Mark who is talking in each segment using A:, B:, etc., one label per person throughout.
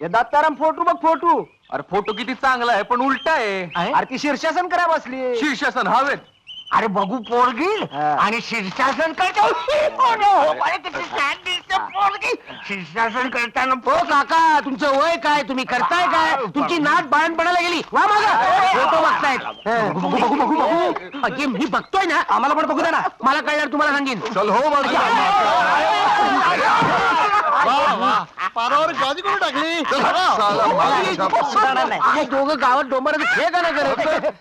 A: हे दत्ताराम फोटो बघ फोटो.
B: अरे फोटो किती चांगला आहे पण उलटा आहे.
A: अरे ती शीर्षासन करा बसली.
B: शीर्षासन हवेत.
C: अरे बघू पोरगी आणि शीर्षासन करतो. शीर्षासन करताना
A: हो काका तुमचं वय काय, तुम्ही करताय काय, तुमची नाट बाळणपणाला गेली. वा माझा फोटो बघतायत. बघू बघू बघू बघू. अगे मी बघतोय ना, आम्हाला पण बघू दे ना. मला कळल्यावर तुम्हाला सांगेन.
B: चल हो
D: पारावर गादी करून टाकली.
A: हे दोघं गावात डोंबराचं खेळ का नाही करत.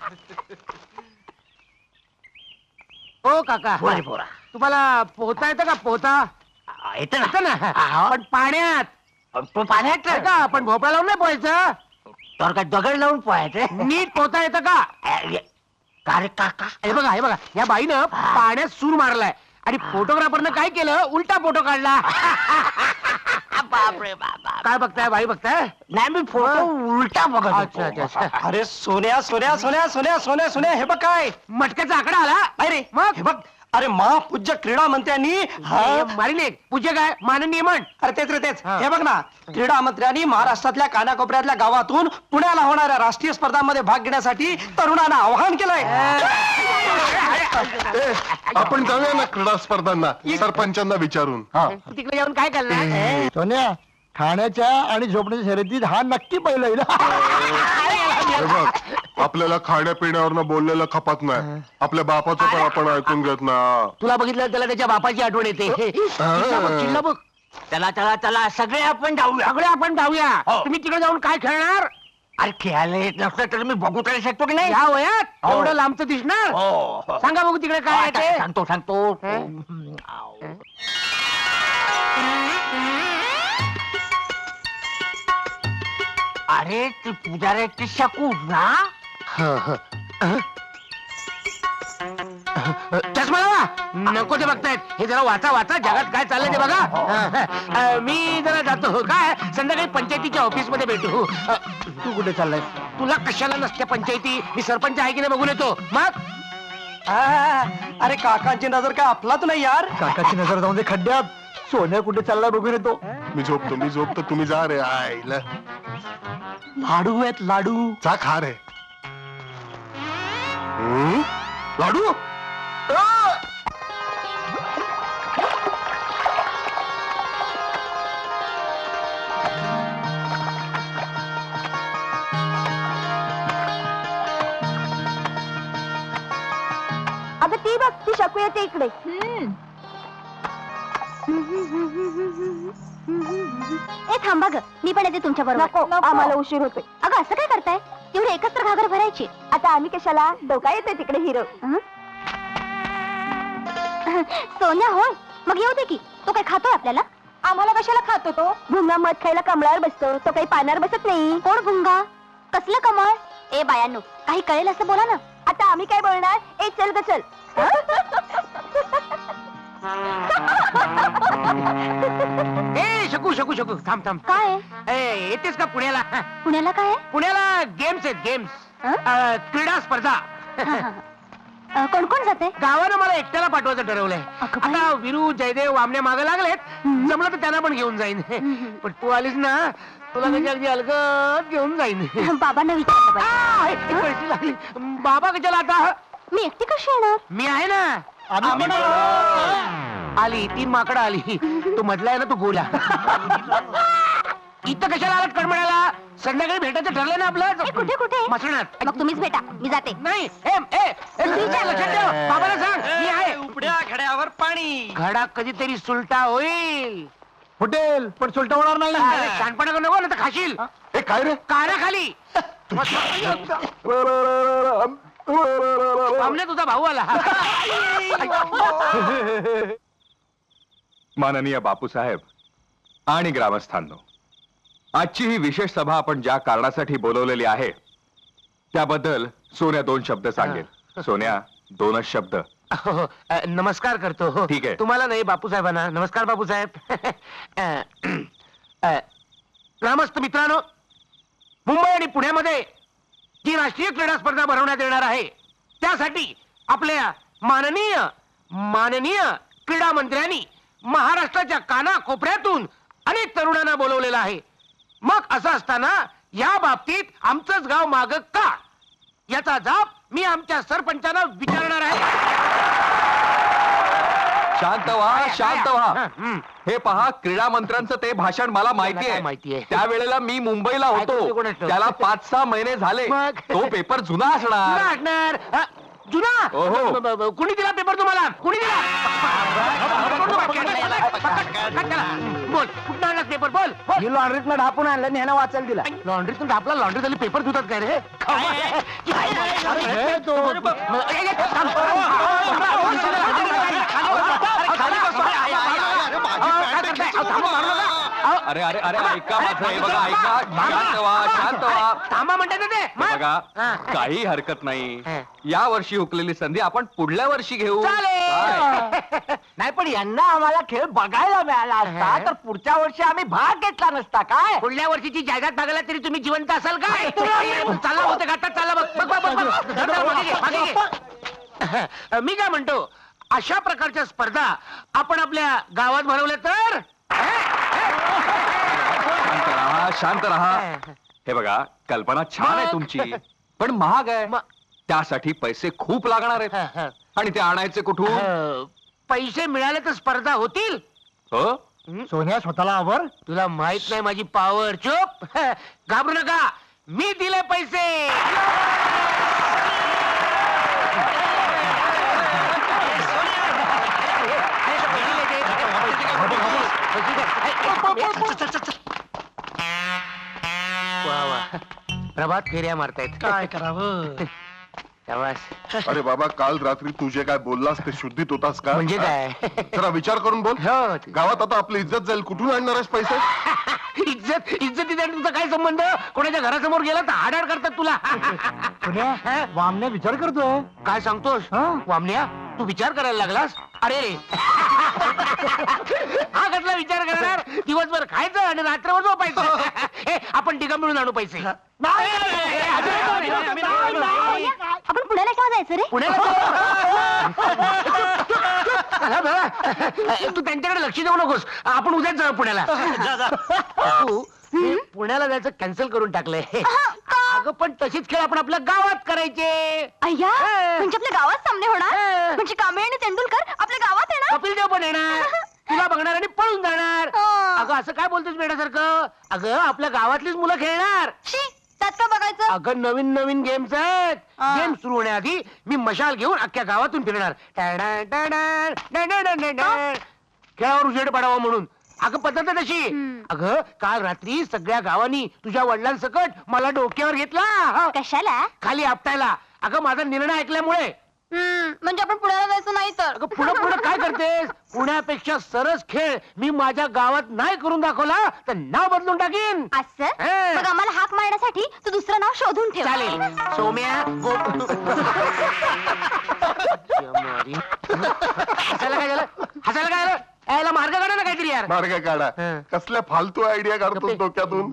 A: हो काका तुम्हाला पोहता येतं का, पोहता
C: येतं
A: येतं ना, पण पाण्यात.
C: तो पाण्यात
A: नाही का आपण भोपळा लावून नाही पोहायचं,
C: तर काय दगड लावून पोहायचं.
A: नीट पोहता येतं का.
C: अरे काका
A: हे बघा या बाईनं पाण्यात सूर मारलाय आणि फोटोग्राफरनं काय केलं, उलटा फोटो काढला.
C: बापरे बाबा.
A: काय बघताय बाई, बघताय.
C: नाही मी फोटो उलटा बघत
A: अच्छा
C: होतो.
A: अच्छा अच्छा.
D: अरे सोन्या सोन्या सोन्या सोन्या सोन्या सोन्या हे बघ काय.
A: मटक्याचा आकडा आला.
D: अरे
A: मग
D: हे बघ. अरे महापूज्य क्रीडा मंत्र्यांनी
A: मारिने पूज्य काय माननीय म्हण.
D: अरे तेच रे तेच.
A: हा.
D: हे बघ ना, क्रीडा मंत्र्यांनी महाराष्ट्रातल्या कानाकोपऱ्यातल्या गावातून पुण्याला होणाऱ्या राष्ट्रीय स्पर्धांमध्ये भाग घेण्यासाठी तरुणांना आवाहन केलंय.
E: आपण जाऊया ना क्रीडा स्पर्धांना, सरपंचांना विचारून.
A: तिकडे जाऊन काय करणार.
F: सोन्या, खाण्याच्या आणि झोपण्याच्या शर्यतीत हा नक्की पहिला येईल.
E: हे बघ, आपल्याला खाण्यापिण्यावरनं बोललेलं खपत नाही. आपल्या बापाचं पण आपण ऐकून घेत ना.
A: तुला बघितलं त्याला त्याच्या बापाची आठवण येते. चिल्ला बघ.
C: चला चला चला सगळे आपण जाऊया.
A: सगळे आपण जाऊया.
C: हो.
A: तुम्ही तिकडे जाऊन काय खेळणार.
C: अरे खेळायला येत नसलं तर मी बघू तरी शकतो की नाही.
A: या वयात
C: हो.
A: एवढं लांबचं दिसणार.
C: हो.
A: सांगा बघू तिकडे काय आहे ते.
C: सांगतो सांगतो. अरे ती पुजाऱ्याची शकू ना.
A: चष्मा लावा. नको ते बघतायत. हे जरा वाचा वाचा, जगात काय चाललंय ते बघा. मी जरा जातो. काय संध्याकाळी पंचायतीच्या ऑफिस मध्ये भेटू. तू कुठे चाललाय. तुला कशाला नसते पंचायती. मी सरपंच आहे की नाही बघून येतो. मग
D: अरे काकांची नजर काय आपलाच नाही यार.
F: काकाची नजर जाऊन दे खड्ड्यात. सोन्या कुठे चाललाय बघून येतो.
E: मी झोपतो तुम्ही जा रे. आईला
D: लाडू आहेत लाडू.
E: जा खा रे. लाडू.
G: अगं ती बघ, ती शकू येते इकडे. ए थांबा ग, मी पण येते तुमच्या बरोबर. आम्हाला उशीर होतोय. अगं असं काय करताय, तेवढे एकत्र घागर भरायची. आता आम्ही कशाला, डोका येते तिकडे हिरो. सोन्या होय, मग येऊ दे की. तो काय खातोय आपल्याला. आम्हाला कशाला खातो तो. भुंगा मध खायला कमळावर बसतो, तो काही पानावर बसत नाही. कोण भुंगा, कसलं कमळ. ए बायांनो, काही कळेल असं बोला ना. आता आम्ही काय बोलणार. ए चल ग चल.
A: ए शकू शकू शकू थांब थांब.
G: काय
A: येतेस का पुण्याला.
G: पुण्याला काय आहे?
A: पुण्याला गेम्स आहेत गेम्स. क्रीडा स्पर्धा.
G: कोण कोण जाते.
A: गावानं मला एकट्याला पाठवायचं ठरवलंय.
G: अगं बाई.
A: आता विरू जयदेव वामने मागे लागलेत. जमलं तर त्यांना पण घेऊन जाईन. पण तू आलीस ना, तुला त्याची अगदी अलगद घेऊन जाईन.
G: बाबांना विचारलं पाहिजे.
A: कळशी लागली. बाबा कशाला आता.
G: मी एकटी कशी येणार.
A: मी आहे ना. आली 3 माकडं आली. तू म्हटलाय ना तू गोल्या. इथं कशाला आलात कडमड्याला. संध्याकाळी भेटायचं ठरलंय ना आपलं.
G: कुठे कुठे.
A: मसणात.
G: मग तुम्हीच भेटा, मी जाते.
A: नाही लक्षात ठेव. बाबाला सांग मी आहे.
D: उपड्या घड्यावर पाणी.
A: घडा कधीतरी सुलटा होईल.
F: फुटेल पण सुलटा होणार नाही.
A: शानपणा करू नको ना तर खाशील.
E: हे काय रे.
A: कानाखाली. तुझा भाऊ आला.
B: माननीय बापूसाहेब आणि ग्रामस्थांनो, आजची ही विशेष सभा आपण ज्या कारणासाठी बोलवलेली आहे त्याबद्दल सोन्या 2 शब्द सांगेल. सोन्या 2च शब्द.
A: नमस्कार करतो.
B: ठीक आहे.
A: तुम्हाला नाही बापूसाहेबांना. नमस्कार बापूसाहेब. ग्रामस्थ मित्रांनो, मुंबई आणि पुण्यामध्ये जी राष्ट्रीय क्रीडा स्पर्धा भरवण्यात येणार आहे त्यासाठी आपल्या माननीय क्रीडा मंत्र्यांनी महाराष्ट्राच्या कानाकोपऱ्यातून अनेक तरुणांना बोलवलेलं आहे. मग असं असताना या बाबतीत आमचंच गाव माग का, याचा जाब मी आमच्या सरपंचांना विचारणार आहे.
B: शांत व्हा, शांत व्हा.
A: हं.
B: हे पहा, क्रीडा मंत्र्यांचं ते भाषण मला माहिती
A: काय माहितीये?
B: आहे. त्यावेळेला मी मुंबईला
A: काय ते
B: होतो.
A: कोणाचं?
B: त्याला 5-6 महिने झाले.
A: मग?
B: तो पेपर जुना असणार.
A: जुना असणार. जुना
B: ओहो.
A: कुणी दिला पेपर तुम्हाला? कुणी दिला? बोल, कुठं आणला पेपर? बोल बोल.
D: मी लॉन्ड्रीतनं ढापून आणलं आणि ह्यानं वाचायला दिला.
A: लॉन्ड्रीतून आपला लॉन्ड्री झाली, पेपर धुतात काय रे?
B: अरे अरे अरे ऐका माझं, हे बघा, ऐका. शांत व्हा, शांत व्हा.
A: थांबा म्हणतात ना ते.
B: हे बघा, काही हरकत नाही. या वर्षी हुकलेली संधी आपण पुढल्या वर्षी घेऊ. काय?
A: चालेल.
C: नाही पण यांना आम्हाला खेळ बघायला मिळाला असता तर पुढच्या वर्षी आम्ही भाग घेतला नसता काय.
A: पुढल्या वर्षीची जाहिरात मागायला तरी तुम्ही जिवंत असाल काय? चालला होते घाटात चालला बघ बघ बघ बघ बघ. मागे घे, मागे घे. मी काय म्हणतो, अशा प्रकारच्या स्पर्धा आपण आपल्या गावात भरवल्या तर
B: शांत राहा, शांत राहा. हे बघा, कल्पना छान आहे तुमची, पण महाग आहे. त्यासाठी पैसे खूप लागणार आहेत. आणि ते आणायचे कुठून?
A: पैसे मिळाले तर स्पर्धा होतील.
B: हो,
F: सोन्या स्वतःला आवर.
A: तुला माहित नाही माझी पॉवर. चुप. घाबरू नका, मी दिले पैसे. वा वा, प्रभात फेऱ्या मारतायत.
D: काय करावं?
A: शाबास.
E: अरे बाबा, काल रात्री तू जे काय बोललास ते शुद्धीत होतास का?
A: म्हणजे काय?
E: जरा विचार करून बोल.
A: हो.
E: गावात आता आपली इज्जत जाईल, कुठून आणणार आहेस पैसे?
A: इज्जतीचा तुमचा काय संबंध? कोणाच्या घरासमोर गेला तर हाडाड करतात तुला.
F: सोन्या, वामण्या विचार करतोय.
A: काय सांगतोस
F: हा?
A: वामण्या? तू विचार करायला लागलास? अरे हा कसला विचार करणार? दिवसभर खायचं आणि रात्रभर झोपायचं. हे, आपण तिघं मिळून आणू पैसे.
G: आपण पुण्याला केव्हा जायचं रे?
A: पुण्याला तू त्यांच्याकडे लक्ष देऊ नकोस. आपण उद्याच जाऊ पुण्याला. तू हे पुण्याला जायचं कॅन्सल करून टाकलंय. अगं पण तशीच खेळ आपण आपल्या गावात करायचे.
G: अय्या, म्हणजे आपल्या गावात सामने होणार? म्हणजे कांबळे आणि तेंडुलकर आपल्या गावात येणार?
A: कपिल देव पण येणार, तुला बघणार आणि पळून जाणार.
G: हा.
A: अगं असं काय बोलतोस बेटासारखं? अगं आपल्या गावातलीच मुलं खेळणार.
G: शी, त्यात काय बघायचं?
A: अगं नवीन नवीन गेम्स आहेत.
G: हा.
A: गेम सुरू होण्याआधी मी मशाल घेऊन अख्ख्या गावातून फिरणार. टाडा, टाडा, टाडा, टाडा, टाडा. खेळावर उजेड पडावा म्हणून. अगं पद्धत आहे तशी. अगं काल रात्री सगळ्या गावांनी तुझ्या वडिलांसकट मला डोक्यावर घेतला.
G: कशाला?
A: खाली आपटायला. अगं माझा निर्णय ऐकल्यामुळे.
G: म्हणजे आपण पुण्याला जायचं नाही तर?
A: अगं पुढं पुढं काय करतेस? पुण्यापेक्षा सरस खेळ मी माझ्या गावात नाही करून दाखवला तर नाव बदलून टाकीन.
G: असं?
A: हा.
G: मग आम्हाला हाक मारण्यासाठी तू दुसरं नाव शोधून ठेव.
A: चालेल. सौम्या हसायला काय झालं? हसायला काय झालं? यायला मार्ग काढा ना काहीतरी यार.
E: मार्ग काढा.
A: हं.
E: कसल्या फालतू आयडिया काढतोस डोक्यातून?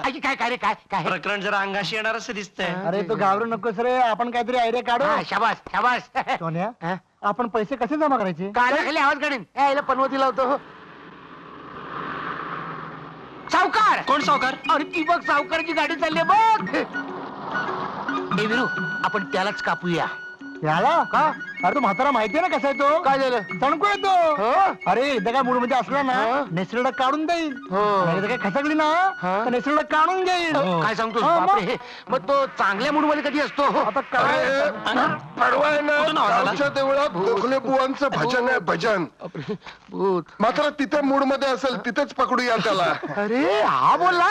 A: आई, काय काय रे काय काय?
D: प्रकरण जरा अंगाशी येणार असं दिसतंय.
F: अरे तू घाबरू नकोस रे, आपण काहीतरी आयडिया काढू.
A: हा, शाबास शाबास.
F: सोन्या,
A: हा?
F: आपण पैसे कसे जमा करायचे?
A: कानाखाली आवाज काढीन. यायला पनवतीला होतो. सावकार.
D: कोण सावकार?
A: अरे ती बघ, सावकारची गाडी चालली बघ. ए विरू, आपण त्यालाच कापूया.
F: याला का? अरे तो म्हातारा माहितीये ना कसा आहे तो?
A: काय झालं?
F: तणको येतो.
A: हो?
F: अरे एकदा काय मूड मध्ये असला ना,
A: हो?
F: नेसरडा काढून देईल.
A: हो.
F: आणि एकदा काय खसकली ना,
A: हा?
F: तर नेसरडा काढून घेईल.
A: काय सांगतोस?
F: हा, मग?
A: बापरे. मग तो चांगल्या मूड मध्ये कधी असतो?
F: आता काय?
E: पडवा आहे ना, गावच्या देवळात गोखले बुवांचं भजन आहे, भजन.
A: भूत.
E: मात्र तिथे मूड मध्ये असेल तिथेच पकडूया त्याला.
A: अरे हा बोलला.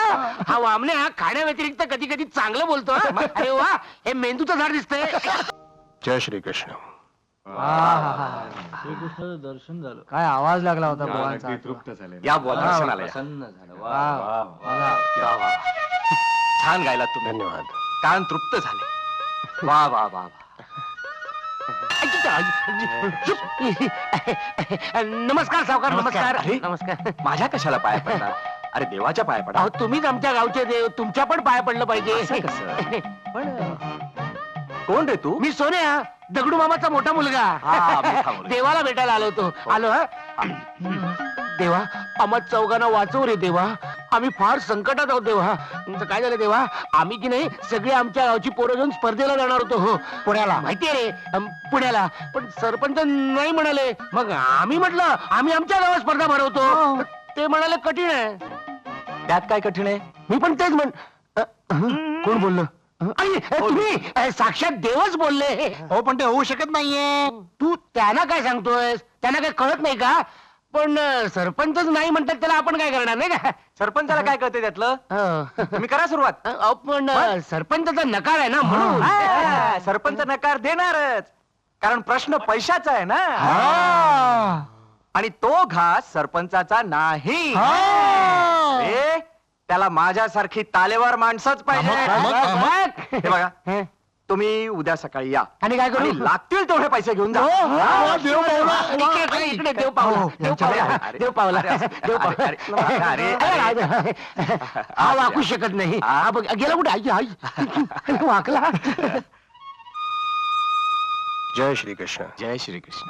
A: हा वामण्या खाण्या व्यतिरिक्त कधी कधी चांगलं बोलतो. हा? अरे वा, हे मेंदूचं झाड दिसतंय.
E: जय श्री कृष्ण.
F: दर्शन झालं. काय आवाज लागला होता बुवांचा.
B: या बोला, दर्शनाला या. छान गायलात तुम्ही.
E: धन्यवाद.
B: कान तृप्त झाले. वा वा वा वा.
A: नमस्कार सावकार. नमस्कार.
B: अरे?
A: नमस्कार.
B: माझ्या कशाला पाया पडणार? अरे देवाच्या पाया पडा.
A: अहो तुम्हीच आमच्या गावचे देव, तुमच्या पण पाया पडलं
B: असं
A: पाहिजे.
B: कसं? पण कोण रे तू?
A: मी सोन्या, दगडू मामाचा मोठा मुलगा.
B: हा, मोठा मुलगा.
A: देवाला भेटायला आलो होतो. आलो. हा? देवा, आम्हा चौघांना वाचव रे देवा. आम्ही फार संकटात आहोत देवा. तुमचं काय झालं देवा? आम्ही की नाही सगळे आमच्या गावची पोरं घेऊन स्पर्धेला जाणार होतो. हो पुण्याला, माहितीये रे, पुण्याला. पण सरपंच नाही म्हणाले. मग आम्ही म्हटलं आम्ही आमच्या गावात स्पर्धा भरवतो. ते म्हणाले कठीण आहे.
C: त्यात काय कठीण आहे?
A: मी पण तेच कोण बोललं? तुम्ही साक्षात देवच बोलले.
F: हो पण ते होऊ शकत नाहीये.
A: तू त्यांना काय सांगतोयस? त्यांना काय कळत नाही का? पण सरपंचच नाही म्हणतात, त्याला आपण काय करणार, नाही का?
C: सरपंचाला काय कळतंय त्यातलं? तुम्ही करा सुरुवात.
A: पण सरपंचाचा नकार आहे ना, म्हणून.
C: सरपंच नकार देणारच, कारण प्रश्न पैशाचा आहे ना. आणि तो घास सरपंचाचा नाही. ए, त्याला माझ्यासारखी तालेवार माणसंच पाहिजे. हे बघा, तुम्ही उद्या सकाळी या
A: आणि काय करू?
C: आणि लागतील तेवढे पैसे घेऊन जा.
A: इकडे देव पावला, देव पावला, देव पावला, देव पावला. हा वाकू शकत नाही. हा बघ, गेला कुठे? आई आई वाकला.
H: जय श्रीकृष्ण.
C: जय श्रीकृष्ण.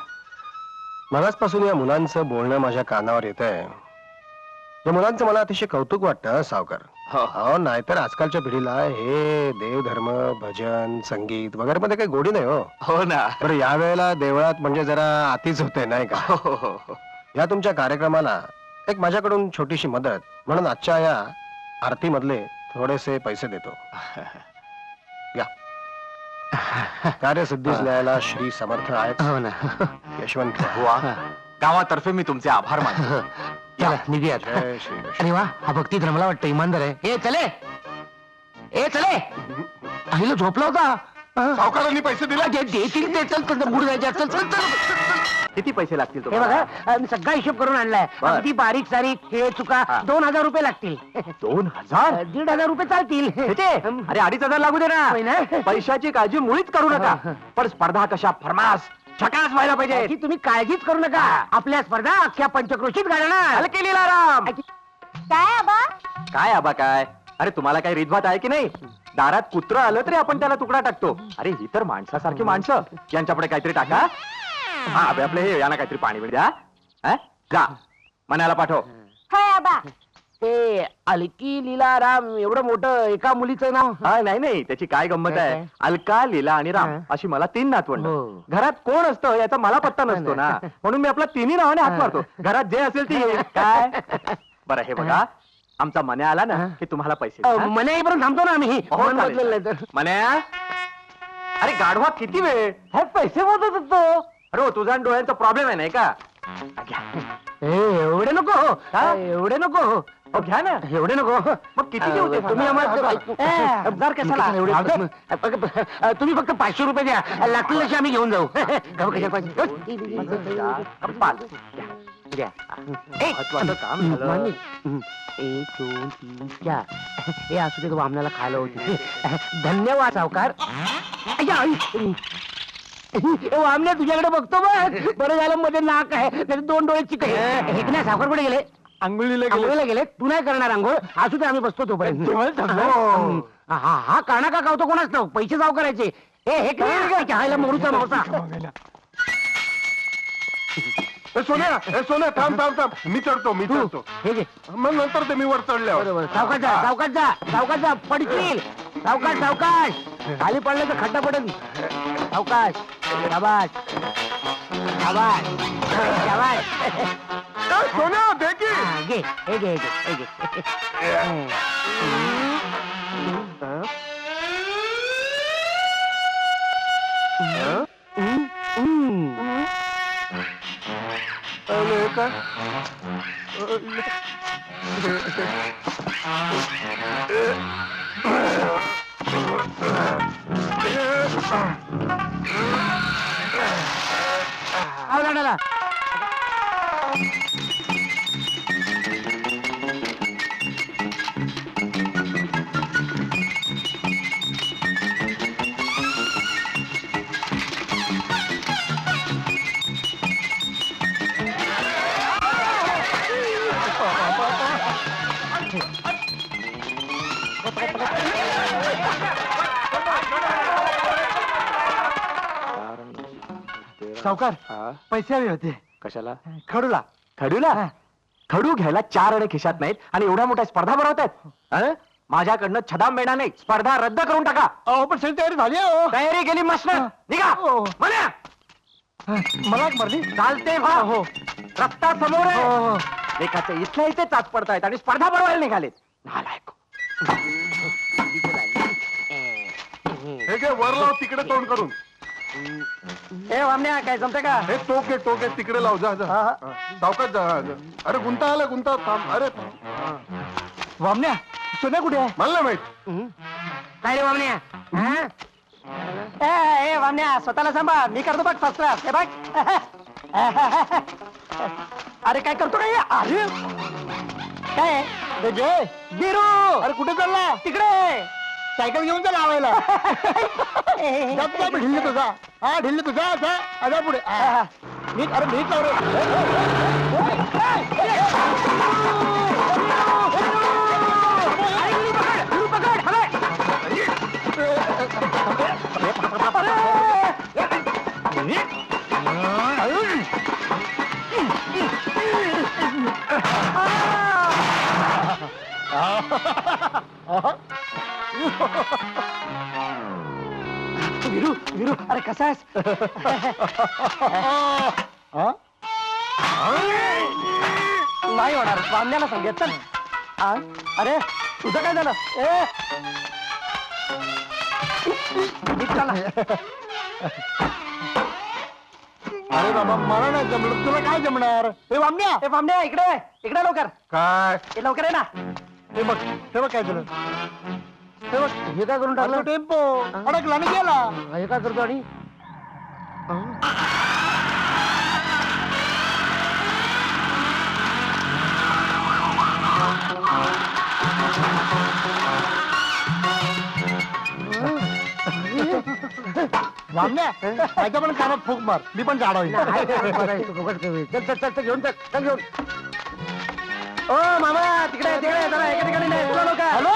H: मगाचपासून या मुलांचं बोलणं माझ्या कानावर येत आहे. या मुलांचं मला अतिशय कौतुक वाटतं सावकार. हो, नाहीतर आजकालच्या पिढीला हे देवधर्म, भजन, संगीत वगैरे मध्ये काही गोडी नाही.
C: हो ना.
H: बरं, यावेळेला देवळात म्हणजे जरा आतीच होते, नाही का? या तुमच्या कार्यक्रमाला एक माझ्याकडून छोटीशी मदत म्हणून आजच्या या आरती मधले थोडेसे पैसे देतो. या. कार्यसिद्धीस न्यायला श्री समर्थ आहेत.
A: हो ना.
H: यशवंत.
C: गावातर्फे मी तुमचे आभार मानतो.
A: चला निघूयात.
H: जय श्रीकृष्ण.
A: अरे वा, हा भक्ती धर्माला वाटतं इमानदार आहे. ए चले, ए चले. आईला झोपला होता.
E: सावकारांनी पैसे दिले.
A: देतील ते. चल चल, मूड जायचे. चल चल चल.
C: किती पैसे लागतील
A: हे
C: तुम्हाला?
A: बघा, मी सगळा हिशोब करून आणलाय.
C: बर.
A: अगदी बारीक सारीक हे चुका 2,000 रुपये लागतील.
C: 2,000?
A: 1,500 रुपये चालतील.
C: अरे 2,500 लागू दे
A: होय
C: ना.
A: ना?
C: पैशाची काळजी मुळीच करू नका. पण स्पर्धा कशा फरमास छकास व्हायला पाहिजे.
A: याची तुम्ही काळजीच करू नका. आपल्या स्पर्धा अख्ख्या पंचक्रोशीत गाडणार.
C: हलके लीलाराम.
G: काय आबा?
C: काय आबा काय? अरे तुम्हाला काही रीतभात आहे की नाही? दारात कुत्र आलं तरी आपण त्याला तुकडा टाकतो. अरे ही तर माणसासारखी माणसं. यांच्यापुढे काहीतरी टाका. हा अबे, आपले हे यांना काहीतरी पाणी मिळ द्या. जा, मनाला पाठव.
G: काय आबा?
A: ते अलकी लीलाराम एवढं मोठं एका मुलीचं नाव.
C: हा नाही नाही, त्याची काय गंमत
A: काय
C: आहे.
A: काय?
C: अलका, लीला आणि राम
A: हा.
C: अशी मला 3 नातवंड.
A: हो.
C: घरात कोण असतं याचा मला पत्ता नसतो ना. म्हणून मी आपला 3ही नावाने हात मारतो. घरात जे असेल ते येईल. काय बरं, हे बघा, आमचा मन्या आला ना की तुम्हाला पैसे द्या.
A: मने येईपर्यंत थांबतो ना आम्ही.
C: हो,
A: मन
C: चालेल.
A: बदललं नाही तर.
C: मन्या, अरे गाढवा किती वेळ?
A: हे पैसे मोजत होतो.
C: अरे हो, तुझा आणि डोळ्यांचा प्रॉब्लेम आहे नाही का?
A: एवढे नको.
C: हा?
A: एवढे नको.
C: हो, घ्या ना.
A: एवढे नको.
C: मग किती देऊ ते?
A: तुम्ही आम्हाला
C: हजार कशाला?
A: तुम्ही फक्त 500 रुपये द्या. लागतील तसे आम्ही घेऊन जाऊ. गाव कशा पाहिजे?
C: कपाल.
A: द्या.
C: महत्वाचं काम झालं.
A: 1 2 3 4. हे असू दे, वामनाला खायला होती. धन्यवाद सावकार. वामने तुझ्याकडे बघतो बघ. बरं झालं मध्ये नाक आहे, त्याचे 2 डोळे चिक आहे. हे नाही, सावकार कुठे गेले? आंघोळीला गेले. तू नाही करणार आंघोळ? असू दे, आम्ही बसतो तोपर्यंत. हा काना का कावतो कोणाच ठाऊक. पैसे साव करायचे. हे मोरूचा मावसा.
E: सोन्या सोन्या, थांब थांब थांब. मी चढतो.
A: हे घे.
E: मग नंतर ते मी वर चढल्यावर.
A: बरोबर. सावकाश जा, सावकाश जा, सावकाश जा. पडतील. सावकाश सावकाश. खाली पडलं तर खड्डा पडेल. सावकाश. शाबास शाबास शाबास.
E: सोन्या दे की.
A: घे. हे घे, हे घे, हे घे. आवला.
F: सावकार पैसे हवे होते.
C: कशाला?
F: खडूला.
C: खडूला? खडू घ्यायला 4 अणे खिशात नाहीत आणि एवढ्या मोठ्या स्पर्धा भरवतायत. माझ्याकडनं छदाम मिळणार नाही. स्पर्धा रद्द करून टाका.
F: अहो पण सगळी तयारी झाली आहे, हो.
C: तयारी केली मस्त. निघा.
F: हो.
C: म्हणा.
F: मला मरली
C: चालते भा.
F: हो.
C: रस्ता समोर आहे.
F: हो.
C: एकाच्या इथल्या इथे चाच पडतायत आणि स्पर्धा भरवायला निघालेत. नालायक.
E: हे घे वर लाव तिकडे तोंड करून.
C: ए वामण्या काय जमते का?
E: हे टोक आहे तिकडे लाव जा जा. सावकाश जा. हा, जा. अरे गुंता आला गुंता थांब. अरे
F: वामण्या सोन्या कुठे आहे?
E: मला नाही माहित.
A: काय रे वामण्या हा?
D: ए वामण्या स्वतःला सांभाळ. मी करतो बघ फर्स्ट क्लास. हे बघ. अरे काय करतो काय? अरे काय
F: गिरू अरे कुठे चालला?
D: तिकडे
F: सायकल घेऊन जा लावायला. जा तुझा, मी ढिल्ली तुझा. हा ढिल्ली तुझा. अजा पुढे नीट. अरे नीट लाव रे.
D: विरू विरू अरे कसा आहेस?
F: हा?
D: नाही होणार. वामण्याला सांगेत चल. अरे तुझं काय झालं? नीट चला.
F: अरे बाबा मला नाही जमलं, तुला काय जमणार? हे वामण्या
D: ए वामण्या इकडे इकडे लवकर.
E: काय
D: ए, लवकर आहे ना.
F: हे बघ काय झालं.
A: हे बघ, हे काय करून
F: आपला
A: टाकलं
F: टेम्पो अडकला आणि गेला.
A: हे काय करतो आणि
F: वामण्या माझ्या पण कानात फूक मार, मी पण झाड होईल.
A: चल चल चल चल, घेऊन चल चल घेऊन.
D: ओ मामा तिकडे तिकडे जरा एका ठिकाणी नाही. चला लवकर.
F: हॅलो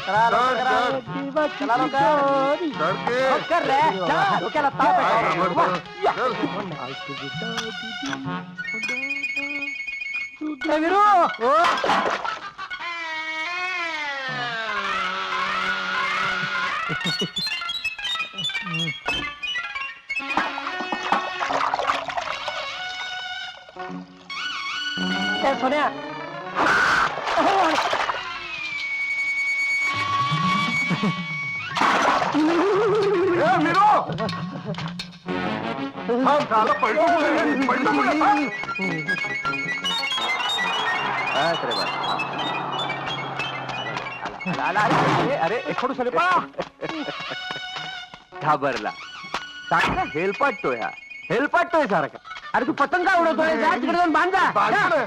D: चला लवकर करा. चला लवकर.
E: सरके.
D: लवकर रे. चला, डोक्याला ताप आहे.
E: बरं, बरं. चल.
D: ए, विरू ए, सोन्या
E: ए, मिरो. थांब, झालं, पडलो कुठे? पडलो कुठे? थांब.
C: अरे एकडू सरे पा. घाबरला. चांगला हेलपाटतोय हा. हेलपाटतोय सारखा.
A: अरे तू पतंग का उडवतोय? जा तिकडे जाऊन बांध जा.
E: बांधलं.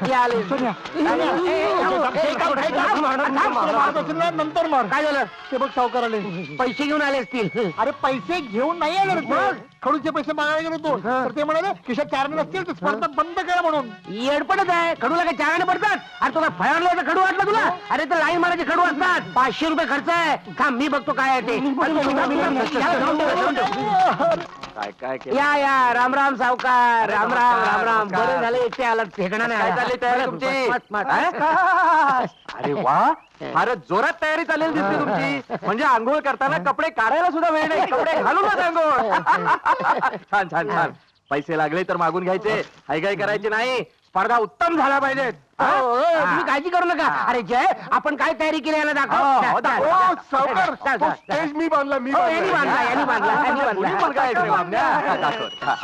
A: हे आले
F: सोन्या नंतर मार.
A: काय झालं?
F: ते बघ सावकार आले.
A: पैसे घेऊन आले असतील.
F: अरे पैसे घेऊन नाही आले रे ते. खडूचे पैसे मागायला गेलो तो, तर ते म्हणाले खिशात 4 आणे नसतील तर स्पर्धा बंद करा म्हणून.
A: येडपडच आहे. खडूला काय चागाने पडतात? अरे तुला फळाला खडू वाटलं तुला? अरे तर लाईन मारायचे खडू असतात. 500 रुपये खर्च आहे. थांब मी बघतो काय आहे ते.
C: काय काय केलं?
A: या या राम राम सावकार. राम राम राम राम. बरं झालं एकटे आला. ठिकाणा नाही
C: काय
A: आला.
C: चालली तयारी तुमची?
A: मस्त, मस्त.
C: अरे वा फारच जोरात तयारी चालेल दिसते तुमची. म्हणजे आंघोळ करताना कपडे काढायला सुद्धा वेळ नाही. कपडे घालूनच आंघोळ. छान छान छान. पैसे लागले तर मागून घ्यायचे. हायगाई करायची नाही. स्पर्धा उत्तम झाल्या पाहिजेत.
A: तुम्ही काळजी करू नका. अरे जय आपण काय तयारी केली याला दाखव.
E: ओ, सावकार, तो स्टेज मी बांधला, मी
A: यांनी बांधला यांनी बांधला यांनी
C: मुली
A: बांधला.
C: पण काय इकडे वामण्या? दाखव. हा.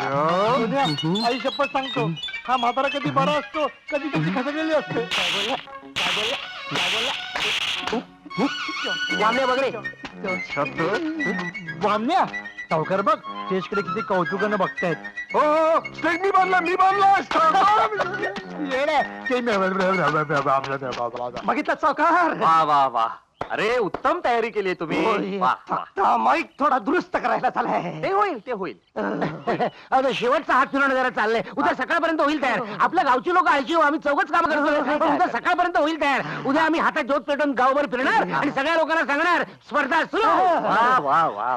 F: सोन्या, आई शपथ सांगतो, हा म्हातारा कधी बरा असतो, कधी त्याची खसकलेली असते.
A: वामने बघ रे.
F: वामण्या सावकार बघ स्टेजकडे किती कौतुकानं बघतायत.
E: हो हो, स्टेज मी बांधला, मी बांधला.
D: बघितलं सावकार.
C: वा वा वा. अरे उत्तम तयारी केली आहे तुम्ही. वा, वा.
D: माईक थोडा दुरुस्त करायला चाललाय.
C: ते होईल ते होईल.
A: अरे शेवटचा हात फिरवणं जरा चाललंय. उद्या सकाळपर्यंत होईल तयार. आपल्या गावची लोक आळशी हो, आम्ही चौघच काम करतो. पण उद्या सकाळपर्यंत होईल तयार. उद्या आम्ही हातात ज्योत पेटून गावभर फिरणार आणि सगळ्या लोकांना सांगणार स्पर्धा सुरू.
C: वा वा वा.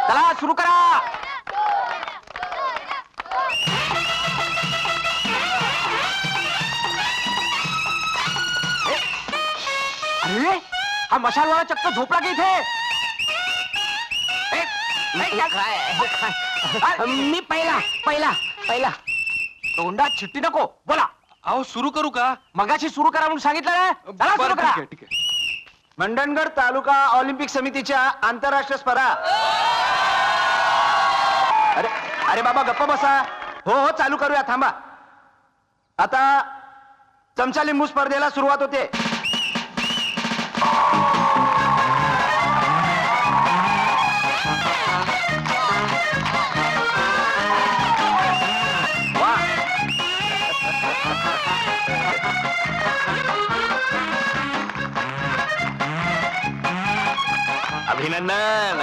C: चला सुरू करा. अरे हा मशालवाला चक्क झोपला की इथे.
A: मी पहिला पहिला पहिला.
C: तोंडात चिट्टी नको बोला.
B: अहो सुरू करू का?
C: मगाशी सुरू करा म्हणून सांगितलं ना. चला सुरू करा.
B: ठीक आहे.
D: मंडणगड तालुका ऑलिम्पिक समितीच्या आंतरराष्ट्रीय स्पर्धा. अरे अरे बाबा गप्पा बसा. हो हो चालू करूया थांबा. आता चमचा लिंबू स्पर्धेला सुरुवात होते. वा.
C: अभिनंदन.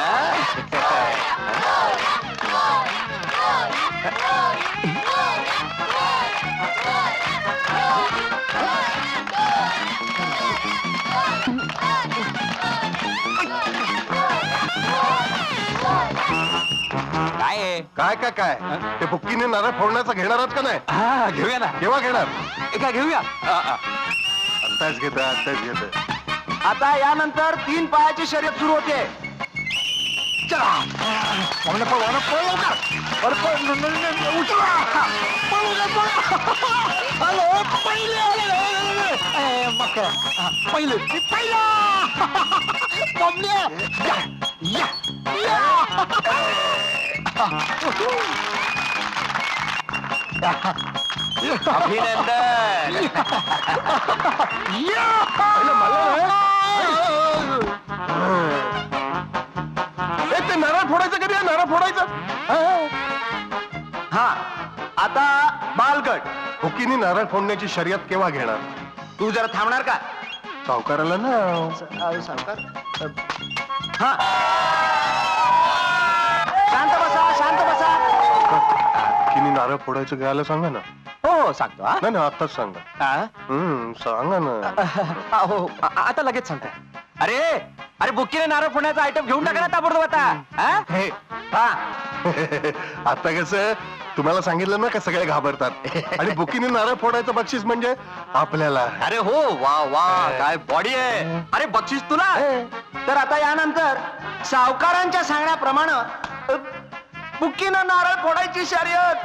C: काय
E: काय काय काय ते बुक्कीने नारळ फोडण्याचा घेणार आहात का नाही?
C: हा घेऊया ना.
E: केव्हा घेणार?
C: एका घेऊया.
E: आत्ताच घेत आत्ताच घेत.
D: आता यानंतर 3 पायाची शर्यत सुरू होते.
F: पहिले पहिला
C: अभिनंदन.
E: ते नारळ फोडायचं कधी आहे? नारळ फोडायचं
D: हा आता बालगट.
E: बुक्कीने नारळ फोडण्याची शर्यत केव्हा घेणार?
D: तू जरा थांबणार का?
E: सावकाराला ना.
D: हा शांत बसा शांत बसा.
E: बुक्कीने नारळ फोडायचं घ्यायला सांगा ना.
C: हो सांगतो. हा?
E: नाही आत्ताच सांगा. सांगा ना.
C: हो आता लगेच सांगताय. अरे अरे बुक्कीने नारळ फोडण्याचा आयटम घेऊन टाका ना ताबडतोब आता. हा?
E: हे,
C: हा.
E: आता कसं तुम्हाला सांगितलं ना का सगळे घाबरतात आणि बुकीने नारळ फोडायचं बक्षीस म्हणजे आपल्याला.
C: अरे हो वा वा काय बॉडी आहे. अरे बक्षीस तुला.
D: तर आता यानंतर सावकारांच्या सांगण्याप्रमाणे बुक्कीनं नारळ फोडायची शर्यत.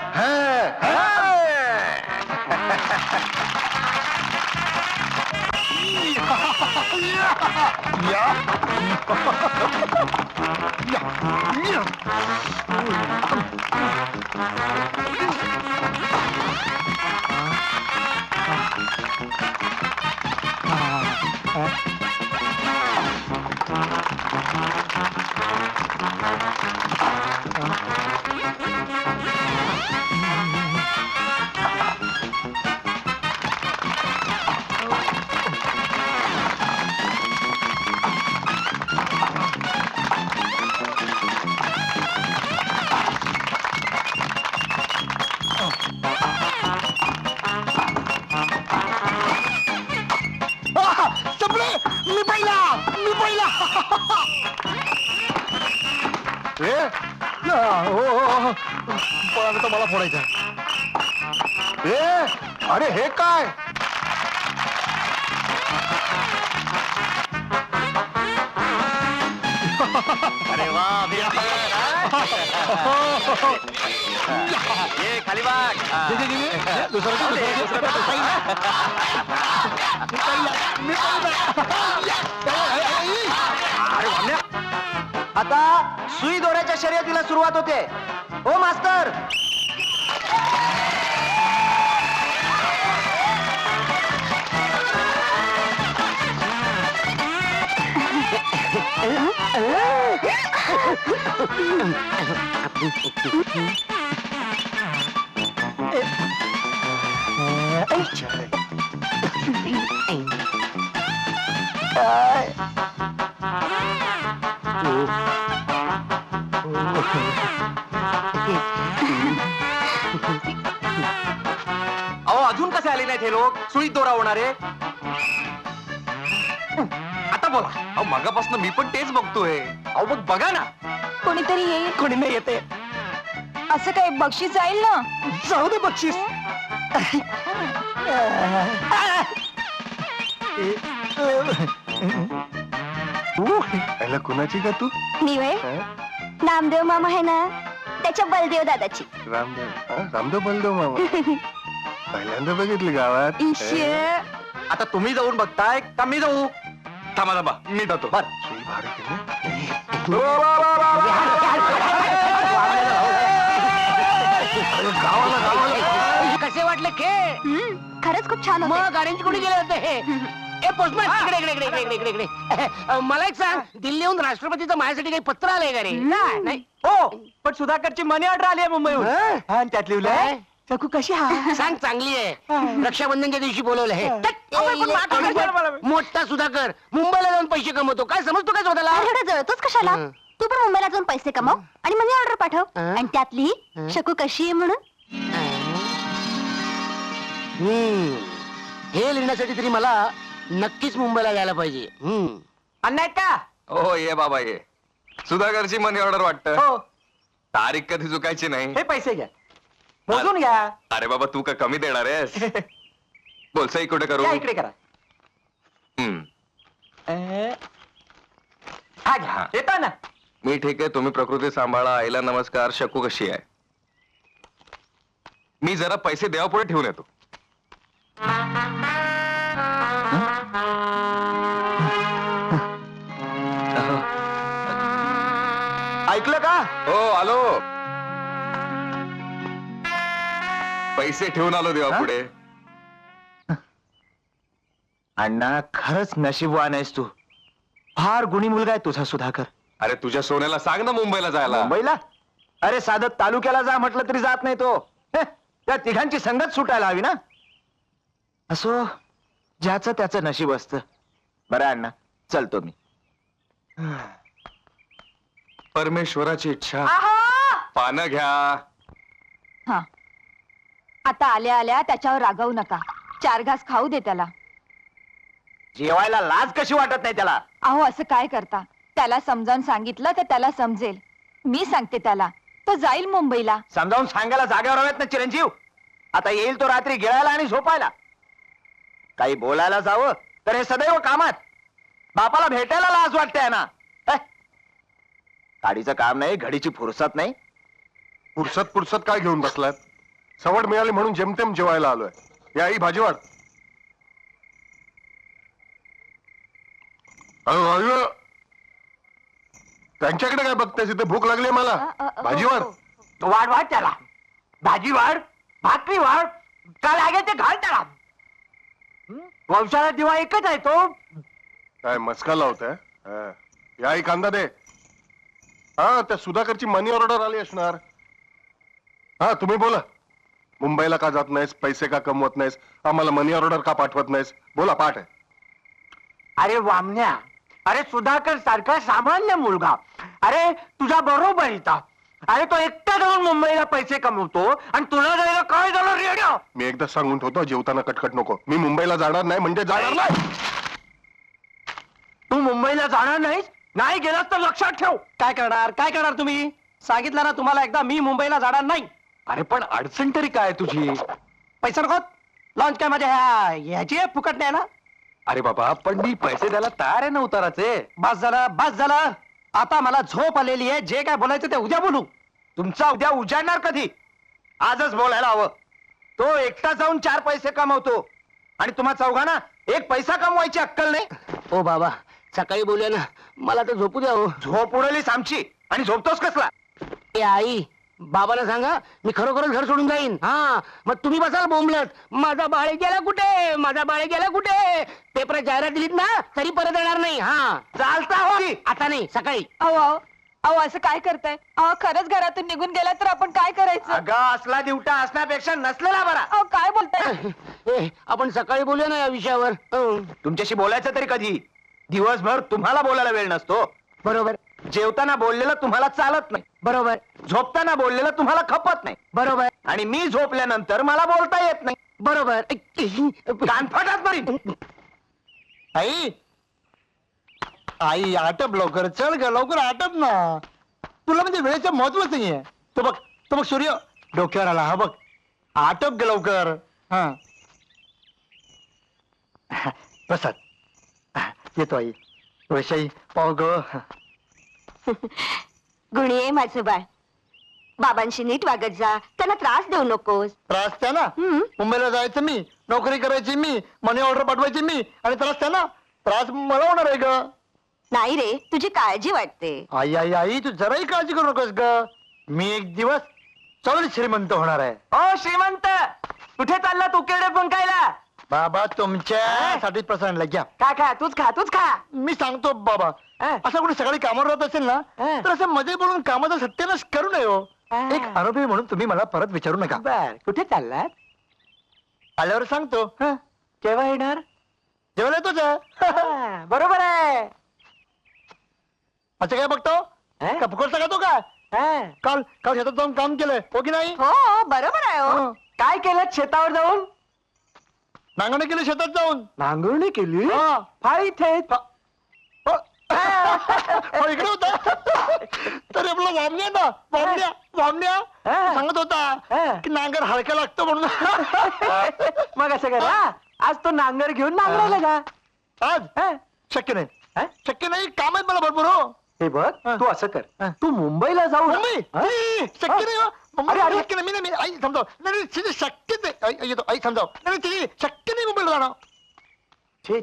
F: मी पहिला मी पहिला. हो पण आता मला फोडायचं.
E: अरे हे काय?
C: अरे वा ये खाली बाग.
D: आता सुई दोऱ्याच्या शर्यतीला सुरुवात होते. हो मास्तर.
C: अहो अजून कसे आले नाहीत हे लोक. सुईत दोरा होणारे. आता बोला. अहो मगापासून मी पण तेच बघतोय. अहो मग बघा ना.
G: कोणीतरी येईल.
C: कोणी नाही येते.
G: असं काय बक्षीस जाईल ना.
C: जाऊ दे बक्षीस.
E: याला कुणाची का तू
G: मी वे नामदेव मामा आहे ना त्याच्या बलदेव दादाची.
E: रामदेव रामदेव बलदेव मामा पहिल्यांदा बघितली गावात.
C: आता तुम्ही जाऊन बघताय का मी जाऊ?
B: थांबा थांबा मी जातो.
C: बर.
E: सुई भारी केली.
A: कसे वाटले खेळ?
G: खरंच खूप छान होते.
A: मग अरेंज कोणी केले होते हे? ए पोस्टमॅन इकडे इकडे इकडे इकडे इकडे इकडे मला एक सांग, दिल्लीहून राष्ट्रपतीचं माझ्यासाठी काही पत्र आलंय का रे? नाही.
C: हो पण सुधाकरची मनी ऑर्डर आली आहे मुंबईहून. आणि त्यात लिहिलंय
A: काय?
C: चकू कशी हा.
A: सांग चांगली आहे. रक्षाबंधनच्या दिवशी बोलवलं हे. मोठा सुधाकर मुंबईला जाऊन पैसे कमवतो. काय समजतो काय स्वतःला?
G: एवढं जळतोच कशाला. तू पण मुंबईला जाऊन पैसे कमाव आणि मनी ऑर्डर पाठव.
A: हं?
G: आणि त्यातली शकू कशी आहे म्हणून.
A: हे लिहिण्यासाठी तरी मला नक्कीच मुंबईला जायला पाहिजे.
C: अण्णा आहेत का?
B: हो ये बाबा ये. सुधाकरची मनी ऑर्डर वाटतं.
C: हो.
B: तारीख कधी चुकायची नाही.
C: हे पैसे घ्या, मोजून घ्या.
B: अरे बाबा तू का कमी देणार आहेस? बोल सही कुठे करू?
C: या इकडे करा.
B: हम्म.
C: हा घ्या. येता ना.
B: मी ठीक आहे. तुम्ही प्रकृती सांभाळा. आईला नमस्कार. शकू कशी आहे? मी जरा पैसे देवापुढे ठेवून येतो.
C: ऐकलं का?
B: हो आलो. पैसे ठेवून आलो देवापुढे.
C: अण्णा खरंच नशीबवान आहेस तू. फार गुणी मुलगा आहे तुझा सुधाकर.
B: अरे तुझ्या सोन्याला सांग ना मुंबईला जायला.
C: मुंबईला? अरे साधं तालुक्याला जा म्हटलं तरी जात नाही तो. त्या तिघांची संगत सुटायला हवी ना. असो, ज्याचं त्याचं नशीब असतं. बरं अण्णा चलतो मी.
B: परमेश्वराची इच्छा. पानं घ्या.
G: हा आता आल्या आल्या त्याच्यावर रागवू नका. 4 घास खाऊ दे त्याला.
C: जेवायला लाज कशी वाटत नाही त्याला?
G: अहो असं काय करता. त्याला समजावून सांगितलं तर त्याला समजेल. मी सांगते त्याला. तो जाईल मुंबईला.
C: समजावून सांगायला जागेवर हवेत ना चिरंजीव. आता येईल तो रात्री गिळायला आणि झोपायला. काही बोलायला जावं तर हे सदैव कामात. बापाला भेटायला लाज वाटते ना. गाडीचं काम नाही, घडीची फुरसत नाही.
E: पुरसत काय घेऊन बसलात? सवड मिळाली म्हणून जेमतेम जेवायला आलोय. या आई भाजी वाढ. अयो, त्यांच्याकडे काय बघतेस? इथे भूक लागली मला. भाजी वाढ.
C: वाढ वाढ त्याला. भाजी वाढ, भाकरी वाढ, काय लागेल ते घाल त्याला. वंशाला दिवा एकच आहे तो.
E: काय मस्का लावताय? या आई कांदा दे. हा त्या सुधाकरची मनी ऑर्डर आली असणार. हा तुम्ही बोला. मुंबईला का जात नाहीस? पैसे का कमवत नाहीस? आम्हाला मनी ऑर्डर का पाठवत नाहीस? बोला, पाठ आहे.
C: अरे वामन्या, अरे सुधाकर सारखा सामान्य मुलगा. अरे तुझा बरोबर इथं. अरे तो एकटा जाऊन मुंबईला पैसे कमवतो आणि तुला जायला काय झालं रेड्या?
E: मी एकदा सांगून ठेवतो, जेवताना कटकट नको. मी मुंबईला जाणार नाही म्हणजे जाणार नाही.
C: तू मुंबईला जाणार नाहीस? नाही गेलास तर लक्षात ठेव. काय करणार तुम्ही? सांगितलं ना तुम्हाला एकदा, मी मुंबईला जाणार नाही.
B: अरे पण अडचण तरी काय तुझी?
C: पैसा नको. लॉन्च काय माझ्या ह्याची आहे, फुकट नाही ना.
B: अरे बाबा पण मी पैसे द्यायला तयार आहे ना उताराचे.
C: बस झालं. आता मला झोप आलेली आहे. जे काय बोलायचं ते उद्या बोलू. तुमचा उद्या उजाडणार कधी? आजच बोलायला हवं. तो एकटा जाऊन 4 पैसे कमवतो आणि तुम्हा चौघांना 1 पैसा कमवायची अक्कल नाही.
A: ओ बाबा सकाळी बोलूया ना. मला तर झोपू द्या हो.
C: झोप उडवलीस आमची आणि झोपतोस कसला?
A: ए आई, बाबाला सांगा मी खरोखरच घर सोडून जाईन. हा मग तुम्ही बसाल बोंबलत. माझा बाळे गेला कुठे? माझा बाळे गेला कुठे? पेपरात जाहिरात दिलीत ना तरी परत येणार नाही. हा
C: चालता हो.
A: आता नाही, सकाळी.
G: अहो असं काय करताय? अहो खरंच घरातून निघून गेला तर आपण काय करायचं?
C: अगं असला दिवटा असण्यापेक्षा नसलेला बरा.
G: अहो काय बोलताय?
A: ए आपण सकाळी बोलूया ना या विषयावर.
C: तुमच्याशी बोलायचं तरी कधी? दिवसभर तुम्हाला बोलायला वेळ नसतो.
A: बरोबर
C: जेवताना बोललेलं तुम्हाला चालत नाही.
A: बरोबर
C: झोपताना बोललेलं तुम्हाला खपत नाही.
A: बरोबर
C: आणि मी झोपल्यानंतर मला बोलता येत नाही.
A: बरोबर.
C: कानफटात मारीन.
F: आई आटप लवकर. चल ग लवकर आटप ना. तुला म्हणजे वेळेचं महत्वच नाहीये. तो बघ सूर्य डोक्यावर आला. हा बघ आटप ग लवकर. हा प्रसाद येतो आई. वैशाई पाव ग.
G: गुणी आहे माझं बाळ. बाबांशी नीट वागत जा, त्यांना त्रास देऊ नकोस.
F: त्रास त्यांना.
G: हम्म.
F: मुंबईला जायचं मी, नोकरी करायची मी, मनी ऑर्डर पाठवायची मी, आणि त्रास त्यांना. त्रास मला होणार आहे ग.
G: नाही रे, तुझी काळजी वाटते.
F: आई आई आई तू जराही काळजी करू नकोस ग. मी एक दिवस चढ श्रीमंत होणार आहे.
C: ओ श्रीमंत, कुठे चालला तू केडे पंकायला?
F: बाबा तुमच्यासाठी प्रसाद घ्या.
C: खा तूच खा.
F: मी सांगतो बाबा, असं कुठे सकाळी कामावर राहत असेल ना, तर असं मध्ये बोलून कामाचा सत्यानाश करू नये हो. एक अनुभवी म्हणून तुम्ही मला परत विचारू नका.
C: बर, कुठे चाललात?
F: आल्यावर सांगतो.
C: केव्हा येणार?
F: जेवण येतोच आहे.
C: बरोबर आहे.
F: असं काय बघतो का फुकटचा खातो का? काल काल शेतात जाऊन काम केलंय हो की नाही?
G: हो बरोबर आहे. हो
C: काय केलं शेतावर जाऊन?
F: नांगरणी केली शेतात जाऊन.
C: नांगरणी केली?
F: हा.
C: फार इथे
F: हो, इकडे होता. तर आपला वामण्या ना वामण्या सांगत होता की नांगर हलका लागतो म्हणून.
C: मग असं करा, आज तो नांगर घेऊन नांगरायला जा.
F: आज शक्य नाही. शक्य नाही, काम आहेत मला भरपूर हो.
C: हे बघ, तू असं कर, तू मुंबईला जाऊ ना.
F: मुंबई शक्य नाही हो. मुंबईला शक्य नाही. मी आई समजाव. नाही शक्य नाही. येतो आई समजाव. नाही शक्य नाही मुंबईला जाणं.
C: छे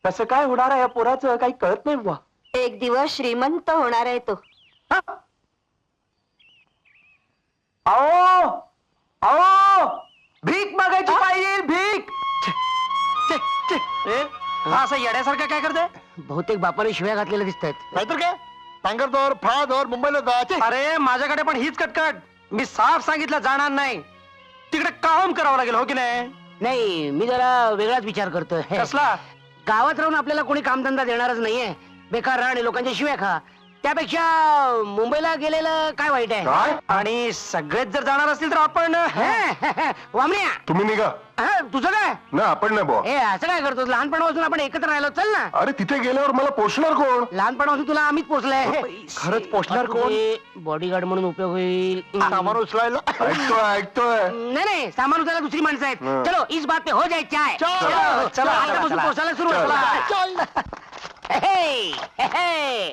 C: कसं काय होणार आहे या पोराचं काही कळत नाही बुवा.
G: एक दिवस श्रीमंत होणार आहे तो.
C: आओ भीक मागायची पाहिजे, भीक. असं येड्यासारखं काय करते?
A: बहुतेक बापाने शिव्या घातलेल्या दिसत आहेत.
F: नाहीतर काय नांगर दोर फळा दोर मुंबईला जा.
C: अरे माझ्याकडे पण हीच कटकट. मी साफ सांगितलं जाणार नाही. तिकडे काम करावं लागेल हो की नाही?
A: नाही, मी जरा वेगळाच विचार करतोय.
C: कसला?
A: गावात राहून आपल्याला कोणी कामधंदा देणारच नाहीये. बेकार राह आणि लोकांच्या शिव्या खा. त्यापेक्षा मुंबईला गेलेलं काय वाईट आहे?
E: काय
C: आणि सगळेच जर जाणार असतील तर आपण
A: वामण्या,
E: तुम्ही निघा.
A: तुझं काय?
E: ना आपण नाही बुवा.
A: ए असं काय करतो? लहानपणापासून आपण एकत्र राहिलो. चल ना.
E: अरे तिथे गेल्यावर मला पोषणार कोण?
A: लहानपणापासून तुला आम्हीच पोचलाय.
C: खरंच पोचणार कोण?
A: बॉडीगार्ड म्हणून उपयोग होईल.
F: सामान उचलायला.
E: ऐकतोय
A: नाही, सामान उचलायला दुसरी माणसं आहेत.
E: हं.
A: चलो इस बात पे हो जाए चाय.
F: चलो,
C: चला,
A: आतापासून
C: चला.
A: पोचायला सुरू
F: चल.
A: हे, हे,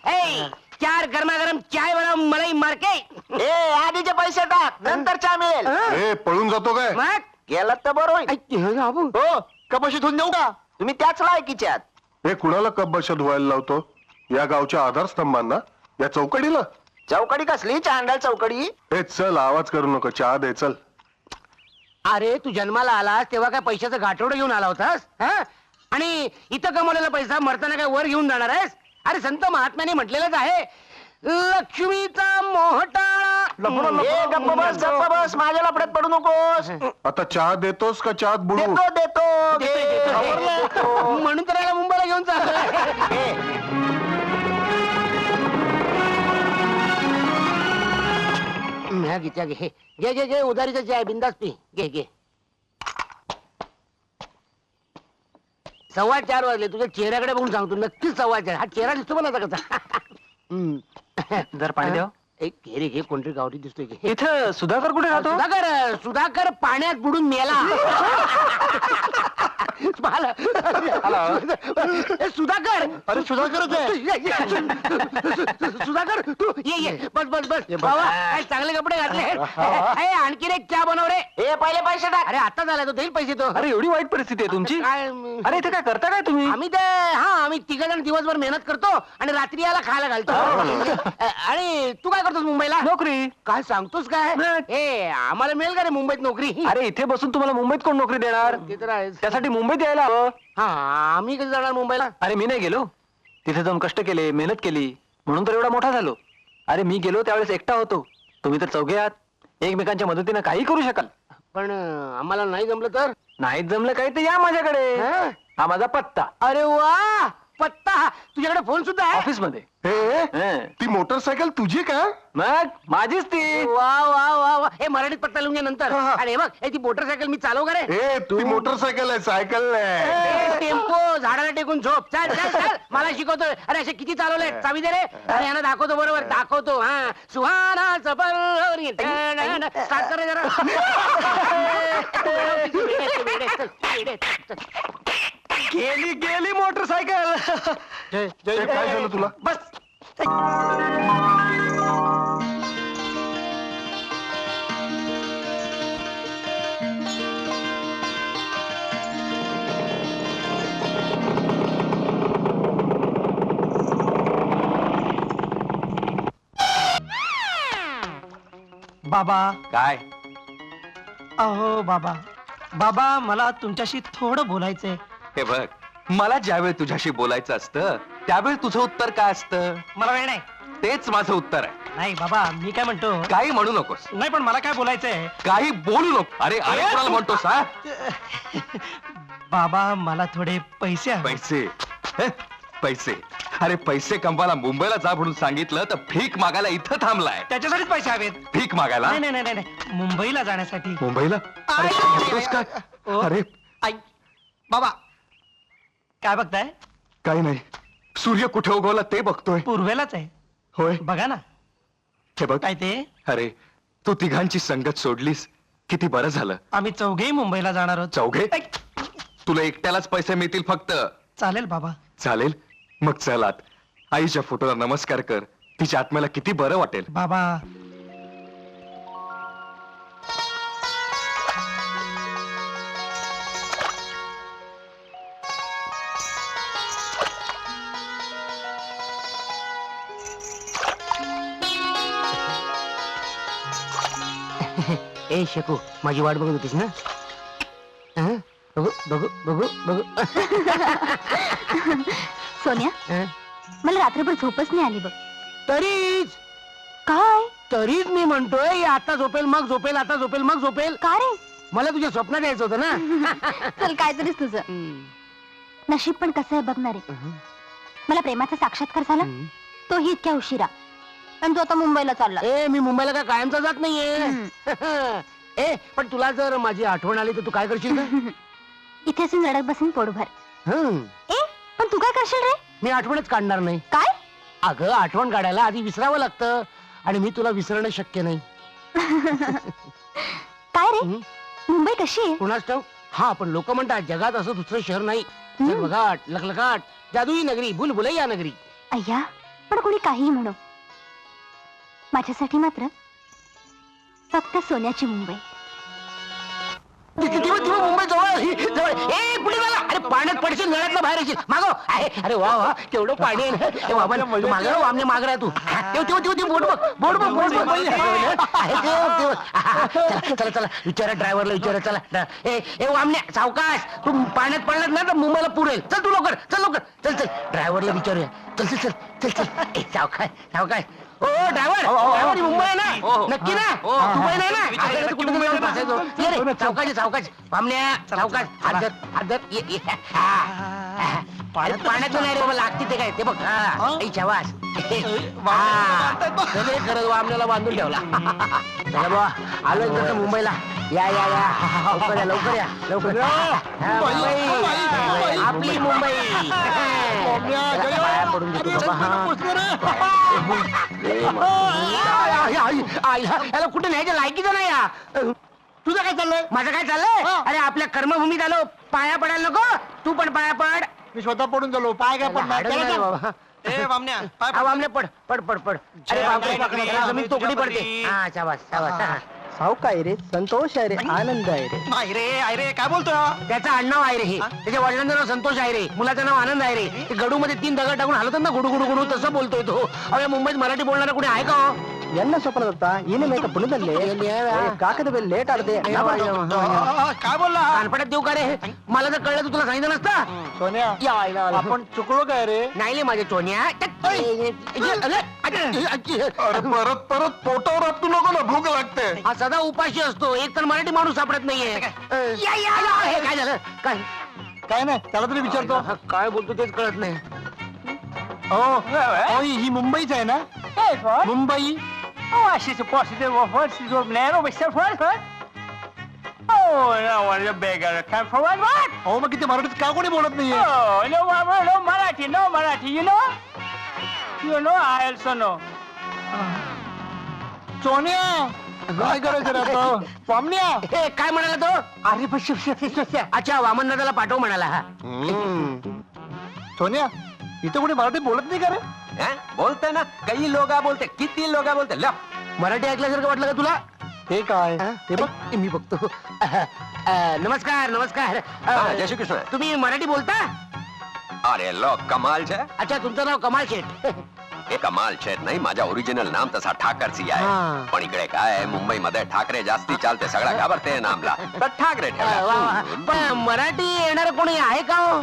A: हे. 4 गरमागरम चाय बनाव मलाई मार्के.
D: आधीचे पैसे टाक, नंतर चहा मिळेल.
E: ए पळून जातो काय?
A: मग
D: गेलात तर बरं होईल.
F: हो कपाशी धुवून देऊ का?
D: तुम्ही त्याच लायकीच्यात.
E: हे कुणाला कप बशा धुवायला लावतो? या गावच्या आधारस्तंभांना, या चौकडीला.
D: चौकडी कसली? चांडाल चौकडी.
E: ए चल, आवाज करू नको, चहा दे चल.
A: अरे तू जन्माला आलास तेव्हा काय पैशाचं गाठोडं घेऊन आला होतास? हा? आणि इथं कमवलेला पैसा मरताना काय वर घेऊन जाणार आहेस? अरे संत महात्म्याने म्हटलेलंच आहे, लक्ष्मीचा मोहटाळा.
D: गप्प बस, माझ्या लफड्यात पडू नकोस.
E: आता चहा देतोस का चहात बुडू?
D: देतो.
A: देतो. म्हणून तर याला मुंबईला घेऊन चाललोय. घे उधारीचं चाय बिंदास पी. घे 4:15 वाजले. तुझ्या चेहऱ्याकडे बघून सांगतो, नक्कीच 4:15. हा चेहरा दिसतो मला आता कसा.
C: जर पाणी द्या.
A: एक घे रे, घे. कोणतरी गावठी दिसतोय. घे.
C: इथं सुधाकर कुठे राहतो?
A: सुधाकर पाण्यात बुडून मेला. सुधाकर.
F: अरे सुधाकरच आहे.
A: सुधाकर तू ये बस बाबा, काय चांगले कपडे घातले. आणखी एक चहा बनव रे.
D: पहिले पैसे टाक.
A: अरे आता झाला तो, देईल पैसे तो.
C: अरे एवढी वाईट परिस्थिती आहे तुमची?
A: काय
C: अरे इथे काय करता काय तुम्ही?
A: आम्ही आम्ही 3 जण दिवसभर मेहनत करतो आणि रात्री याला खायला घालतो. आणि तू काय करतोस मुंबईला?
C: नोकरी.
A: काय सांगतोस काय? ए आम्हाला मिळेल का रे मुंबईत नोकरी?
C: अरे इथे बसून तुम्हाला मुंबईत कोण नोकरी देणार?
A: ते तर आहेच.
C: त्यासाठी मुंबईत यायला हवं.
A: हा, आम्ही कधी जाणार मुंबईला?
C: अरे मी नाही गेलो. तिथे जाऊन कष्ट केले, मेहनत केली, म्हणून तर एवढा मोठा झालो. अरे मी गेलो त्यावेळेस एकटा होतो. तुम्ही तर चौघे आहात, एकमेकांच्या मदतीने काही करू शकाल.
A: पण आम्हाला नाही जमलं तर?
C: नाही जमलं काही तर या माझ्याकडे.
A: हा?
C: हा माझा पत्ता.
A: अरे वा, पत्ता. तुझ्याकडे फोन सुद्धा आहे?
C: ऑफिस मध्ये.
E: ए
D: हं.
E: ती मोटरसायकल तुझी का
D: मग माझीच ती
A: वा वा वा वा हे मराठीत पत्ता लिहून घे नंतर
E: हा.
A: आणि हे बघ हे ती मोटरसायकल मी चालव का रे
E: ए ती मोटरसायकल आहे सायकल नाही
A: ए, टेम्पो झाडाला टेकून झोप चल चल चल मला शिकवतोय अरे असे किती चालवले चावी दे रे अरे यांना दाखवतो बरोबर दाखवतो हा सुहाना स्टार्ट कर रे जरा
C: गेली गेली मोटरसायकल
E: ए, काय झालं तुला
C: बस
I: बाबा
B: काय
I: अहो बाबा बाबा मला तुमच्याशी थोडं बोलायचंय.
B: हे बघ मला ज्यावेळी तुझ्याशी बोलायचं असतं त्यावेळी तुझं उत्तर काय असतं
I: मला वेळ नाही.
B: तेच माझं उत्तर आहे.
I: नाही बाबा मी काय म्हणतो
B: काही म्हणू नकोस
I: नाही पण मला काय बोलायचंय
B: काही बोलू नको. अरे अरे कोणाला म्हणतोस हा
I: बाबा मला थोडे पैसे हवे.
B: पैसे हे? पैसे अरे पैसे कमवायला मुंबईला जा म्हणून सांगितलं तर भीक मागायला इथं थांबलाय.
I: त्याच्यासाठीच पैसे हवेत.
B: भीक मागायला
I: नाही नाही नाही नाही मुंबईला जाण्यासाठी.
B: मुंबईला अरे येतोस काय?
I: ओ.
B: अरे
I: आई बाबा काय बघताय?
B: काही नाही सूर्य कुठे उगवला ते बघतोय.
I: पूर्वेलाच आहे
B: होय
I: बघा ना.
B: हे बघ
I: काय ते
B: अरे तू तिघांची संगत सोडलीस किती बरं झालं.
I: आम्ही चौघेही मुंबईला जाणार आहोत.
B: चौघे तुला एकट्यालाच पैसे मिळतील फक्त.
I: चालेल बाबा.
B: चालेल मग चलात आईच्या फोटोला नमस्कार कर. तिच्या आत्म्याला किती बरं वाटेल.
I: बाबा
A: ए शकू माझी वाट बघत होतीस ना हं? बघू बघू बघू बघू
G: सोन्या
A: हं?
G: मला रात्रभर झोपच नाही आली बघ.
A: तरीच
G: काय
A: तरीच मी म्हणतोय आता झोपेल मग झोपेल आता झोपेल मग झोपेल.
G: का रे?
A: मला तुझ्या स्वप्नात यायचं होतं ना.
G: चल काहीतरीच तुझं नशीब पण कसं आहे बघणार आहे. मला प्रेमाचा साक्षात्कार झाला तोही इतक्या उशिरा आणि तो आता मुंबईला चालला.
A: ए मी मुंबईला काय कायमचा जात नाहीये. ए पण तुला जर माझी आठवण आली तर तू काय करशील का?
G: इथे असून रडत बसून पोटभर.
A: हं,
G: ए पण तू काय करशील रे?
A: मी आठवणच काढणार नाही.
G: काय?
A: अगं आठवण काढायला आधी विसरावं लागतं आणि मी तुला विसरणं शक्य नाही.
G: काय रे?
A: हं?
G: मुंबई कशी आहे?
A: कुणाच ठाऊक. हा पण लोक म्हणतात जगात असं दुसरं शहर नाही. बघाट लखलखाट जादुई नगरी भुलभुलैया नगरी.
G: अय्या पण कोणी काहीही म्हणो माझ्यासाठी मात्र फक्त सोन्याची मुंबई.
A: मुंबई जवळ ए पुढे मला अरे पाण्यात पडशील नळ्यातलं बाहेर येशील मागो. अरे वा वा केवढं पाणी आहे ना. ए बाबा तू मागे आमने माग राह तू. तेव बोट बघ बोट बघ बोट बघ. चला चला विचारा ड्रायव्हरला विचारा चला. ए वामने सावकाश तू पाण्यात पडलात ना तर मुंबईला पुरेल. चल तू लवकर चल लवकर चल चल ड्रायव्हरला विचारूया. चल चल चल चल चल ए सावकाश सावकाश. ओ ड्रायव्हर मुंबई आहे ना नक्की ना मुंबई नाही ना आपल्याला कुठे जाऊन बसायचो. ये रे सावकाश सावकाश पामण्या सावकाश हादर हादर ये ये. पाण्यातून नाही रे बाबा लागते ते काय ते बघ. वास खरंच वामण्याला बांधून ठेवला. चला बाबा आलोय तसं मुंबईला. या या या लवकर या लवकर या लवकर. मुंबई आपली मुंबई. पाया पडून देतो बाबा. याला कुठे न्यायच्या लायकीचं नाही. या तुझं काय चाललंय? माझं काय चाललंय? अरे आपल्या कर्मभूमीत आलो पाया पडायला नको. तू पण पाया पड.
F: मी स्वतः पडून झालो पाय काय पडणार
A: हाडं नाही बाबा.
I: ए वामन्या पाय
A: हा, वामने पड पड पड पड. अरे बापरे याला जमीन तोकडी पडते. हा शाबास शाबास. हा.
F: सावकाय रे संतोष आहे रे आनंद आहे रे.
I: नाही रे काय बोलतोय?
A: त्याचं आडनाव आहे रे हे. त्याच्या वडिलांचं नाव संतोष आहे रे. मुलाचं नाव आनंद आहे रे. ते गडू मध्ये 3 दगड टाकून हलवतात ना गुडू गुडू गुडू तसं बोलतोय तो. अरे मुंबईत मराठी बोलणारा कुणी आहे का हो?
F: ಎನ್ನ ಸ್ವಪ್ನ ದತ್ತ ಏನು ಮೇಕ ಪುಣ್ಯದಲ್ಲಿ ಕಾಕದ ಬೆಲೆ ಲೇಟ್ ಆಡದೆ
I: काय बोलला?
A: कानपड्यात देऊ का रे? मला जर कळलं तर तुला सांगितलं नसतं.
F: सोन्या
A: या आईला आला.
F: आपण चुकलो काय रे?
A: नाही रे माझ्या चोन्या.
E: अरे परत परत पोटावर आपटू नको ना भूक लागते.
A: हा सदा उपाशी असतो. एक तर मराठी माणूस सापडत नाहीये. हे काय झालं काय
F: काय नाही त्याला तरी विचारतो.
A: काय बोलतो तेच कळत नाही.
F: ही मुंबईच आहे ना मुंबई अहो मग किती मराठीत का कोणी बोलत नाहीये सोनिया काय करायचं रे आता स्वामनिया
A: हे काय म्हणाला तो
F: अरे
A: अच्छा वामन दादाला पाठव म्हणाला हा
F: सोनिया इथं कोणी मराठी बोलत नाही का रे
C: बोलते ना काही लोक बोलते किती लोक बोलते
A: मराठी ऐकल्यासारखं वाटलं का तुला
F: हे काय
A: ते बघ मी बघतो नमस्कार नमस्कार
C: जय श्री कृष्ण
A: तुम्ही मराठी बोलता
C: अरे लो कमाल छे
A: अच्छा तुमचं नाव कमाल शेठ
C: हे कमाल शेठ नाही माझा ओरिजिनल नाम तसा ठाकरसी
A: हा.
C: आहे पण इकडे काय मुंबईमध्ये ठाकरे जास्ती चालते सगळा घाबरते नामला तर ठाकरे
A: वा, वा.
C: ठेवला
A: पण मराठी येणार कोणी आहे का हो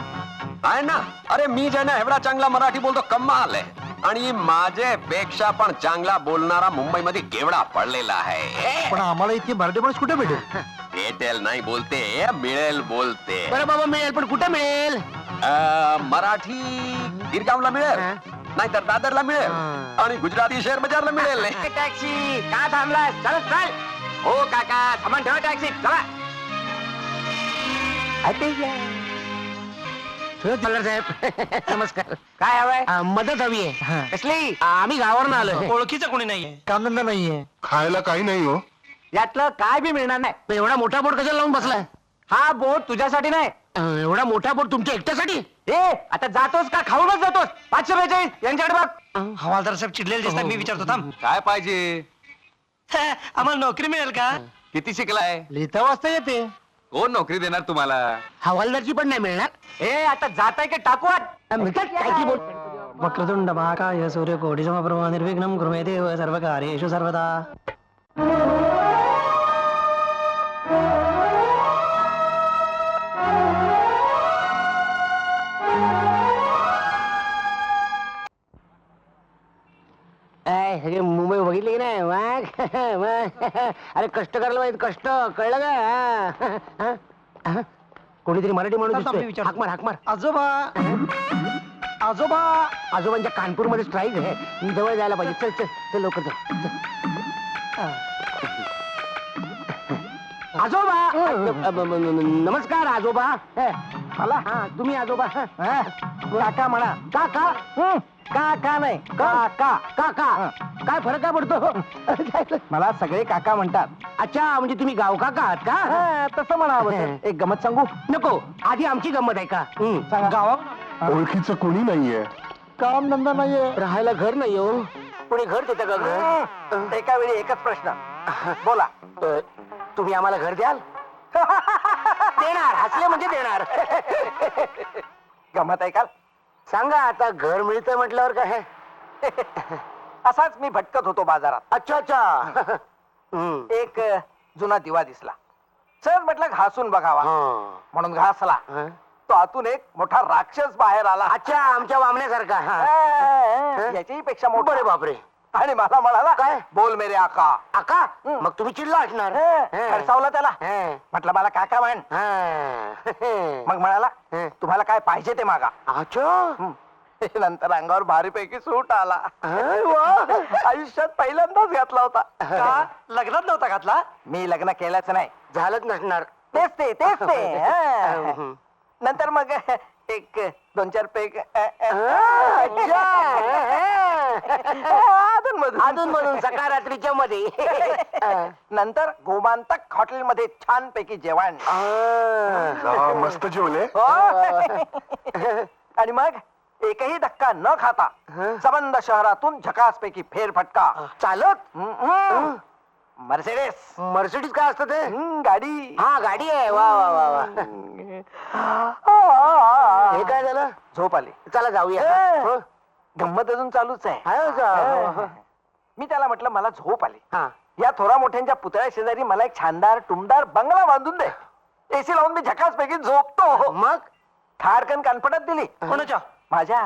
C: आहे ना अरे मी जे ना एवढा चांगला मराठी बोलतो कमाल आहे आणि माझे पेक्षा पण चांगला बोलणारा मुंबईमध्ये केवढा पडलेला आहे
F: पण आम्हाला इथे मराठी माणूस कुठे भेटेल
C: भेटेल नाही बोलते मिळेल बोलते
A: बरं बाबा मिळेल पण कुठे मिळेल
C: मराठी गिरगावला मिळेल नाहीतर दादरला मिळेल आणि गुजराती शेअर बाजारला मिळेल टॅक्सी का थांबला चल चल हो काका सामान ठेवा टॅक्सी चला
A: मल्हार साहेब नमस्कार
C: काय हवंय
A: मदत हवी आहे
C: कसली
A: आम्ही गावावरून आलोय
I: ओळखीचं कोणी नाहीये
F: कामधंदा नाहीये
E: खायला काही नाही हो
C: यातलं काय बी मिळणार नाही
A: एवढा मोठा बोर्ड कशाला लावून बसलाय
C: हा बोट तुझ्यासाठी नाही
A: एवढा मोठा बोर्ड तुमच्या एकट्यासाठी
C: ए आता जातोस का खाऊनच जातोस 542 यांच्याकडे बघ
I: हवालदार साहेब चिडलेले दिसतात मी विचारतो थांब
B: काय पाहिजे
I: आम्हाला नोकरी मिळेल का
B: किती शिकलाय
F: लिहिता वाचता येते
B: कोण नोकरी देणार तुम्हाला
A: हवालदारची पण नाही मिळणार
C: ए आता जाताय की टाकू आत?
A: काय की बोल
J: वक्रतुंड महाकाय सूर्य कोटि समप्रभा निर्विघ्नं कुरु मे देव सर्वकार्येषु सर्वदा
A: सगळे मुंबई बघितली की नाही अरे कष्ट करायला पाहिजे कष्ट कळलं का कोणीतरी मराठी माणूस
I: थांब, मी
A: दिसतोय.
I: विचारतो.
A: हाक मार हाक मार
I: आजोबा आजोबा
A: आजोबांच्या कानपूरमध्ये स्ट्राईक आहे जवळ जायला पाहिजे चल चल चल लवकर चल आजोबा नमस्कार आजोबा मला हा तुम्ही आजोबा काका म्हणा काका काका नाही काका काका काय फरक काय पडतो
C: मला सगळे काका म्हणतात
A: अच्छा म्हणजे तुम्ही गाव काका आहात का
C: तसं म्हणावं एक गमत सांगू
A: नको आधी आमची गंमत आहे का
C: गावा
E: ओळखीचं कोणी नाहीये
F: कामधंदा नाहीये
A: राहायला घर नाही हो कोणी घर देतं का घर
C: एका वेळी एकच प्रश्न बोला
A: तुम्ही आम्हाला घर द्याल देणार हसले म्हणजे देणार
C: गमत ऐकाल
A: सांगा आता घर मिळतं म्हटल्यावर काय
C: असाच मी भटकत होतो बाजारात
A: अच्छा अच्छा
C: एक जुना दिवा दिसला सहज म्हटलं घासून बघावा म्हणून घासला तो आतून एक मोठा राक्षस बाहेर आला
A: अच्छा आमच्या वामण्यासारखा
C: याच्याही पेक्षा मोठा
A: बरे बापरे
C: आणि मला म्हणाला
A: काय?
C: बोल मेरे आका
A: आका मग तुम्ही चिडला असणार
C: खडसावला त्याला म्हटलं मला काका म्हण मग म्हणाला तुम्हाला काय पाहिजे ते मागा
A: अच्छा
C: नंतर अंगावर भारीपैकी सूट आला आयुष्यात पहिल्यांदाच घातला होता
I: का लग्नात नव्हता घातला
C: मी लग्न केलंच नाही
A: झालंच नसणार
C: तेच ते हा. नंतर मग एक 2-4 पेग
A: अजून म्हणून सकारात्रीच्या मध्ये
C: नंतर गोमांतक हॉटेलमध्ये छान पैकी जेवण
E: मस्त जेवले
C: हो. आणि मग एकही धक्का न खाता संबंध शहरातून झकास पैकी फेरफटका
A: चालत
C: मर्सेडेस
A: मर्सिडीज काय असतं ते
C: गाडी
A: हा गाडी आहे वा वा वा वा हे काय झालं
C: झोप आली
A: चला जाऊया हं?
C: गंमत अजून चालूच आहे
A: आहे का?
C: मी त्याला म्हटलं मला झोप आली
A: हा
C: या थोरा मोठ्यांच्या पुतळ्या शेजारी मला एक छानदार टुमदार बंगला बांधून दे एसी लावून मी झकास पैकी झोपतो
A: मग
C: खाडकन कानपटात दिली
I: कोणाच्या
C: माझ्या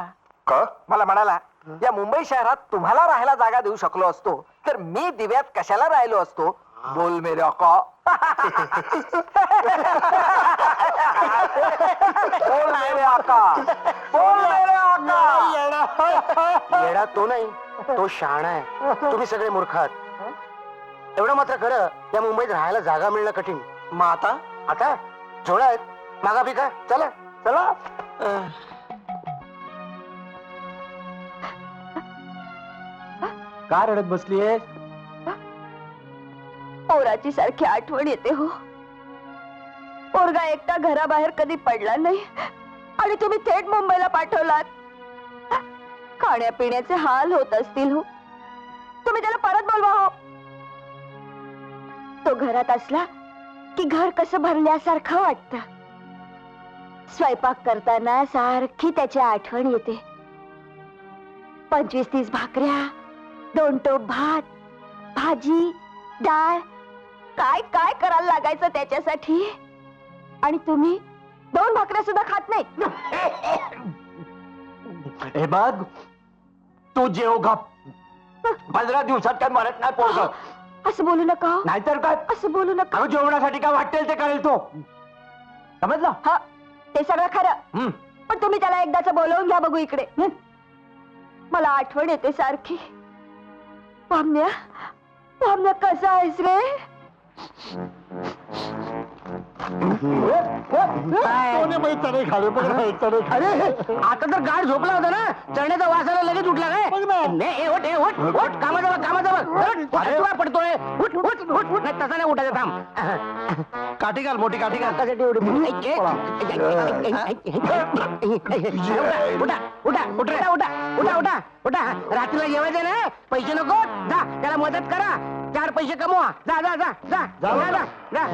E: का
C: मला म्हणाला या मुंबई शहरात तुम्हाला राहायला जागा देऊ शकलो असतो तर मी दिव्यात कशाला राहिलो असतो बोल मेरे आका बोल मेरे आका
H: येडा तो नाही, तो शहाणा आहे. तुम्ही सगळे मूर्ख आहात. एवढं मात्र खरं, या मुंबईत राहायला जागा मिळणं कठीण.
I: मग आता
H: आता झोळा आहेत, मागा पिका, चला चला.
C: का रडत बसलीयस?
G: पोराची सारखी आठवण येते हो. पोरगा एकटा घराबाहेर कधी पडला नाही आणि तुम्ही थेट मुंबईला पाठवलात. खाण्यापिण्याचे हाल होत असतील हो. तुम्ही त्याला परत बोलवा हो. तो घरात असला की घर कसं भरल्यासारखं वाटतं. स्वयंपाक करताना सारखी त्याची आठवण येते. 25-30 भाकऱ्या, 2 टोप भात, भाजी, डाळ, काय काय करायला लागायचं त्याच्यासाठी. आणि तुम्ही 2 भाकऱ्या सुद्धा खात नाही.
C: हे बघ, तू जेव गप. 15 दिवसात काय मरत नाही पोरग.
G: असं बोलू नका हो.
C: नाहीतर काय,
G: असं बोलू नका.
C: अगं जेवणासाठी काय वाटेल ते करेल तो. समजलं?
G: हा, ते सगळं खरं. पण तुम्ही त्याला एकदाच बोलवून घ्या बघू इकडे. मला आठवण येते सारखी. पाम्या, पाम्या कसा आहेस रे?
A: आता तर गाड झोपला होता ना, चढण्याचा वासाला लगेच उठला काय? नाही, उठ, उठ, कामाचा बघ, कामाचा बघ. तुला पडतोय. उठ, उठ, उठ, उठ. नाही, तसा नाही उठायचं, थांब.
C: काठी घाल, मोठी काठी घाल.
A: कशासाठी एवढी उठा, उठा, उठा, उठा, उठा, उठा, उठा. रात्रीला जेवायचं ना, पैसे नको. जा, त्याला मदत करा. 4 पैसे कमवा. जा, जा, जा, जा, जा, जा, जा.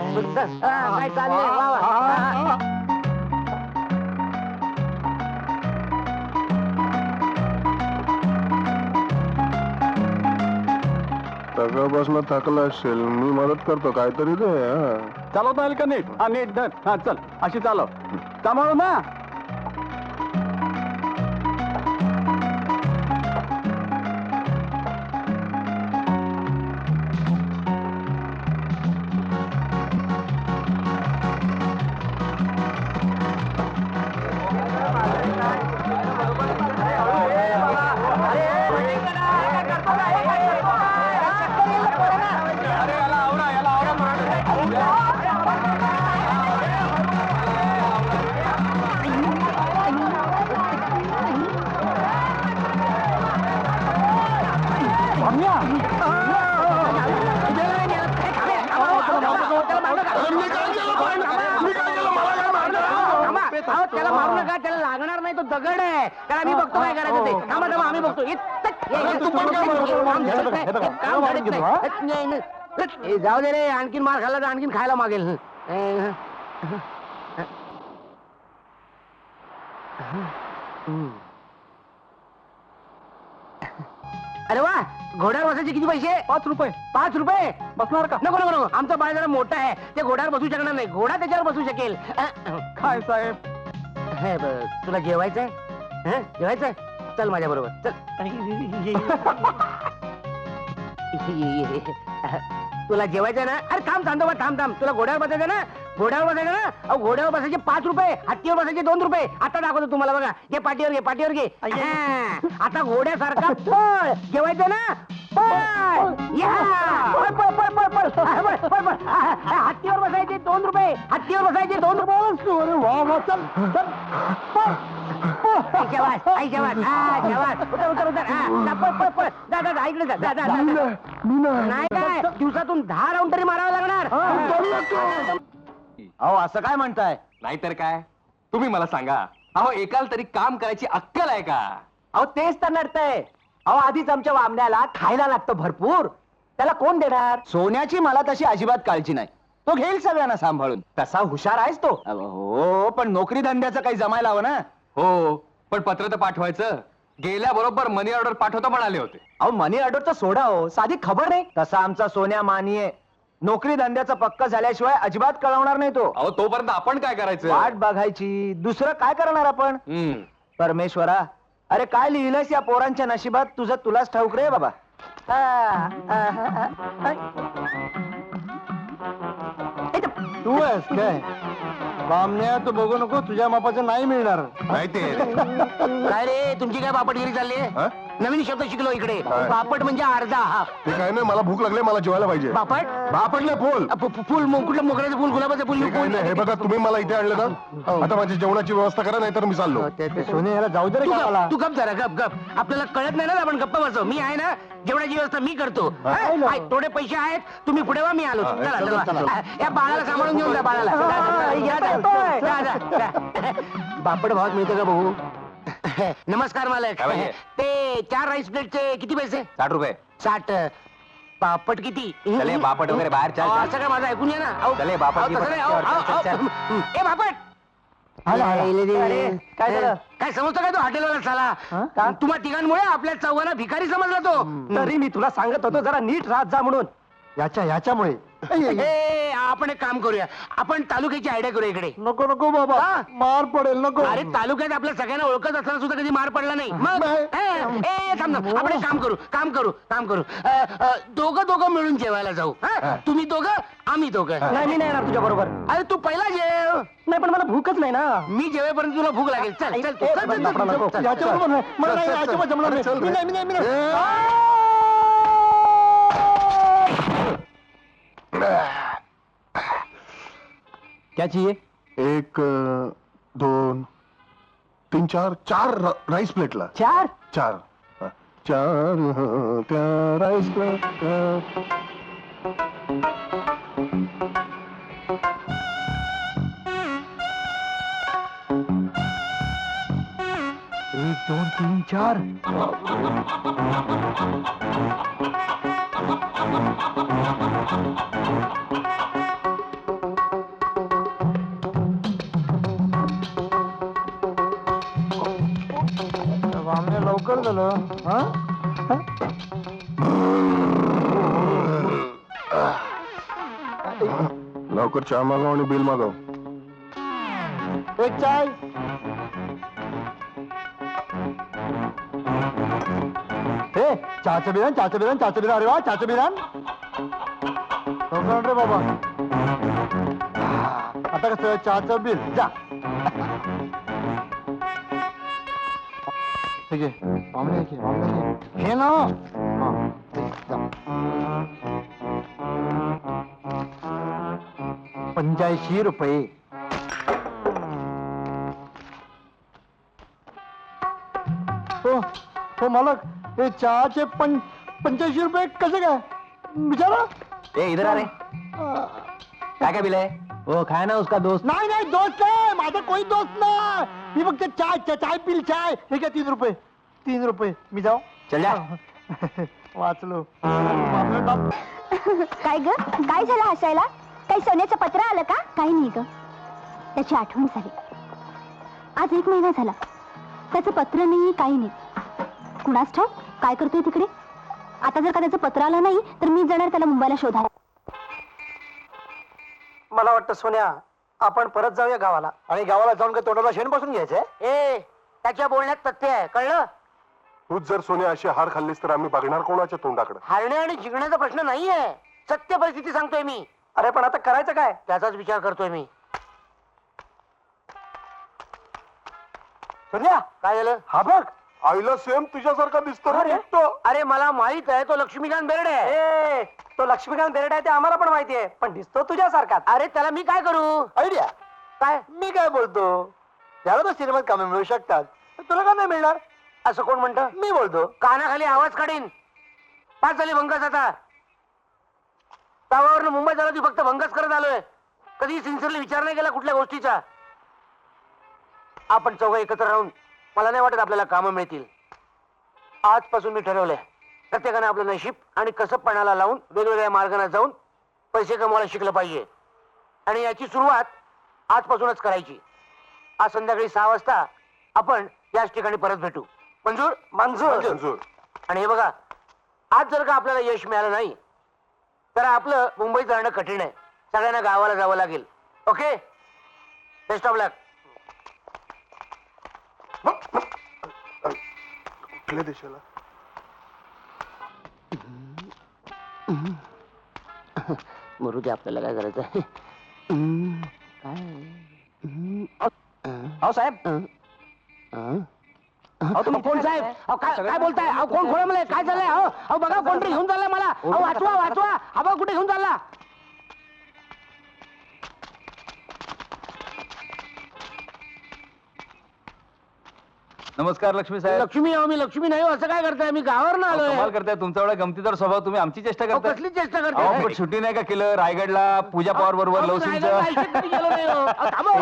A: काय चाललंय? वा, वा.
E: सगळ्यापासून थकला असेल, मी मदत करतो काहीतरी दे.
C: चालवता येईल का नीट? हा, नीट धर. हा, चल, अशी चालव. सांभाळू ना.
A: त्याला मारू नका, त्याला लागणार नाही, तो दगड आहे. त्याला मी बघतो काय करायचं ते. थांबा, थांबा, आम्ही बघतो. जाऊ दे रे, आणखीन मार खाल्ला तर आणखीन खायला मागेल. अरे वा, घोड्यावर बसायचे किती पैसे?
C: 5 रुपये.
A: 5 रुपये
C: बसणार का?
A: नको नको नको. आमचा बाळ जरा मोठा आहे, ते घोड्यावर बसू शकणार नाही. घोडा त्याच्यावर बसू शकेल.
C: काय साहेब?
A: हे बघ, तुला जेवायचंय? जेवायचंय? चल माझ्या बरोबर, चल. तुला जेवायचंय ना? अरे थांब, चांदोबा, थांब थांब. तुला घोड्यावर बसायचं ना? घोड्यावर बसायचं ना? अहो, घोड्यावर बसायचे 5 रुपये, हत्तीवर बसायचे 2 रुपये. आता दाखवतो तुम्हाला, बघा. घे, पाठीवर घे, पाठीवर घे. आता घोड्यासारखा पळ. जेवायचं ना? पळ. या. पळ, पळ, पळ, पळ, पळ. पळ, पळ, पळ. हत्तीवर बसायचे 2 रुपये, हत्तीवर बसायचे 2 रुपये. उतर, उतर, उतर. पळ, पळ, पळ. जा, जा, जा, इकडे जा, जा, जा, जा. नाही काय, दिवसातून 10 राऊंड तरी मारावं लागणार.
C: अहो, असं काय म्हणताय?
B: नाहीतर काय. तुम्ही मला सांगा, अहो एकाला तरी काम करायची अक्कल आहे का?
C: अहो, तेच तर नडतंय. अहो, आधीच आमच्या वामण्याला खायला लागतं भरपूर. त्याला कोण देणार? सोन्याची मला तशी अजिबात काळजी नाही. तो घेईल सगळ्यांना सांभाळून. तसा हुशार आहेस तो. हो, पण नोकरी धंद्याचं काही जमायला हवं ना.
B: हो, पण पत्र तर पाठवायचं. गेल्याबरोबर मनी ऑर्डर पाठवतो म्हणाले होते.
C: अहो, मनी ऑर्डर तर सोडा हो, साधी खबर नाही. तसा आमचा सोन्या मानी आहे. नोकरी धंद्याचं पक्क झाल्याशिवाय अजिबात कळवणार नाही तो.
B: अहो तोपर्यंत आपण काय करायचं?
C: वाट बघायची. दुसरं काय करणार आपण? परमेश्वरा, अरे काय लिहिलंयस या पोरांच्या नशिबात, तुझं तुलाच ठाऊक रे बाबा. तू आहेस काय?
F: बामण्या तू बघू नको, तुझ्या मापाचं नाही मिळणार.
B: माहिती
A: काय रे तुमची काय बापटगिरी चालली आहे? नवीन शब्द शिकलो इकडे. बापट म्हणजे अर्धा हाफ.
E: ते काय नाही, मला भूक लागली, मला जेवायला पाहिजे.
A: बापट
E: बापडले फुल
A: फुल कुठलं मोगऱ्याचं फुल, गुलाबाचं फुल?
E: ते काय नाही, हे बघा तुम्ही मला इथे आणलं ना, आता माझी जेवणाची व्यवस्था करा, नाही तर मी चाललो.
F: ते सोने याला जाऊ दे रे गावाला.
A: तू गप जरा गप गप. आपल्याला कळत नाही ना, आपण गप्पा बसव. मी आहे ना, जेवणाची व्यवस्था मी करतो. हा? थोडे पैसे आहेत, तुम्ही पुढे वा, मी आलो. चला चला. या बाळाला सांभाळून घेऊन जा बाळाला. बापड भावात मिळतं का भाऊ? नमस्कार मालक.
B: काय पाहिजे?
A: ते 4 राईस प्लेटचे किती पैसे?
B: 60 रुपये.
A: 60. पापड किती?
B: चले, बापट वगैरे बाहेर चल, चल.
A: असं काय माझं ऐकून घ्या ना. अहो,
B: चले, बापट
A: अहो,
B: की
A: तसं नाही.
B: पटकन,
A: अहो,
B: चल,
A: अहो,
B: चल,
A: अहो. ए बापट,
F: अरे, काय झालं?
A: काय समजतो काय तो हॉटेलवाला साला? तुम्हा तिघांमुळे आपल्या चौघांना भिकारी समजला तो.
F: तरी मी तुला सांगत होतो जरा नीट राहत जा म्हणून. याच्यामुळे
A: ए, आपण एक काम करूया, आपण तालुक्याची आयडिया करूया इकडे.
F: नको नको बाबा,
A: हा?
F: मार पडेल, नको.
A: अरे तालुक्यात आपल्या सगळ्यांना ओळखत असताना सुद्धा कधी मार पडला नाही. मग
F: नाही.
A: थांब ना, आपण एक काम करू. दोघं मिळून जेवायला जाऊ. हा? तुम्ही दोघं, आम्ही दोघं.
F: नाही, मी नाही येणार तुझ्या बरोबर.
A: अरे तू पहिला जेव.
F: नाही, पण मला भूकच नाही ना.
A: मी जेवेपर्यंत तुला भूक लागेल. चल चल तू. चल, चल, चल, चल, चल.
F: याच्याबरोबर नाही. मला नाही, याच्याबरोबर जमणार नाही. मी नाही, मी नाही. क्या चाहिए?
E: 1 2 3 4 राईस प्लेटला.
F: 4?
E: 4 त्या राईस प्लेट.
F: एक, दोन, तीन, चार. बामण्या लवकर झालं. हा?
E: लवकर चहा मागव आणि बिल मागव.
F: एक चाय. हे चहाचं बिरान. अरे वा, चहाचं बिरान. लवकर रे बाबा. आता कसं चहाचं बिल जा. ठीक आहे, बामणे घे ना. हा, जा. 85 रुपये. हो मालक, हे चहाचे 85 रुपये कसे काय? विचारा.
D: ए इधर आ रे, काय बिल आहे?
F: वो खाय ना उसका दोस्त. नाही दोस्त नाही, माझा कोई दोस्त नाही. मी फक्त चाय पिल चाय. हे काय 3 रुपये. 3 रुपये. मी जाऊ.
D: चल जा.
F: वाचलो.
G: काय ग, काय झालं हसायला? काही सोन्याचं पत्र आलं का? काही नाही ग, त्याची आठवण झाली. आज 1 महिना झाला, त्याचं पत्र नाही, काही नाही. कुणास ठाऊक काय करतोय तिकडे. आता जर का त्याचं पत्र आलं नाही तर मी जाणार त्याला मुंबईला शोधायला.
F: मला वाटतं सोन्या, आपण परत जाऊया गावाला. आणि गावाला जाऊन काय तोंडाला शेण बसून घ्यायचंय?
A: ए, त्याच्या बोलण्यात तथ्य आहे, कळलं?
E: तूच जर सोने अशी हार खाल्लीस तर आम्ही बघणार कोणाच्या तोंडाकडे?
A: हारणे आणि जिंकण्याचा प्रश्न नाहीये, सत्य परिस्थिती सांगतोय मी.
F: अरे पण आता करायचं काय?
A: त्याचाच विचार करतोय मी.
F: सोन्या,
A: काय झालं?
F: हा बघ.
E: आईला सेम तुझ्यासारखा दिसतो रे
F: अरे.
E: दिसतो.
A: अरे मला माहित आहे, तो लक्ष्मीकांत बेर्डे आहे.
F: ए, तो लक्ष्मीकांत बेर्डे आहे ते आम्हाला पण माहिती आहे, पण दिसतो तुझ्यासारखाच.
A: अरे त्याला मी काय करू?
F: आयडिया.
A: काय?
F: मी काय बोलतो, त्याला तर सिनेमात कामे मिळू शकतात, तुला का नाही मिळणार?
A: असं कोण म्हणतं?
F: मी बोलतो.
A: कानाखाली आवाज काढीन. 5 झाली भंगस. आता तावावरनं मुंबई झाला ती फक्त भंगस करत आलोय. कधी सिन्सिअरली विचार नाही केला कुठल्या गोष्टीचा. आपण चौघं एकत्र राहून मला नाही वाटत आपल्याला कामं मिळतील. आजपासून मी ठरवलंय, प्रत्येकाने आपलं नशीब आणि कसबपणाला लावून वेगवेगळ्या मार्गाने जाऊन पैसे कमवायला शिकलं पाहिजे. आणि याची सुरुवात आजपासूनच करायची. आज संध्याकाळी 6 वाजता आपण याच ठिकाणी परत भेटू. मंजूर?
E: मंजूर.
A: आणि हे बघा, आज जर का आपल्याला यश मिळालं नाही तर आपलं मुंबईत जाणं कठीण आहे. सगळ्यांना गावाला जावं लागेल. ओके, बेस्ट ऑफ लक.
E: कुठल्या देशाला?
A: मरू दे, आपल्याला काय करायचं. काय
D: अहो साहेब
A: कोण साहेब काय बोलताय कोण खोळंबलंय काय चाललंय अहो बघा कोणतरी घेऊन चाललंय मला वाचवा वाचवा कुठे घेऊन चालला
B: नमस्कार लक्ष्मी साहेब.
A: लक्ष्मी मी लक्ष्मी नाही असं काय करताय मी गावावर ना
B: कमाल
A: आलोय
B: करताय तुमचा एवढा गमतीदार स्वभाव, तुम्ही आमची चेष्टा करताय.
A: कसली चेष्टा
B: अहो,
A: करताय
B: पण शूटिंग नाही का केलं रायगडला पूजा पवार बरोबर लव सीनचं?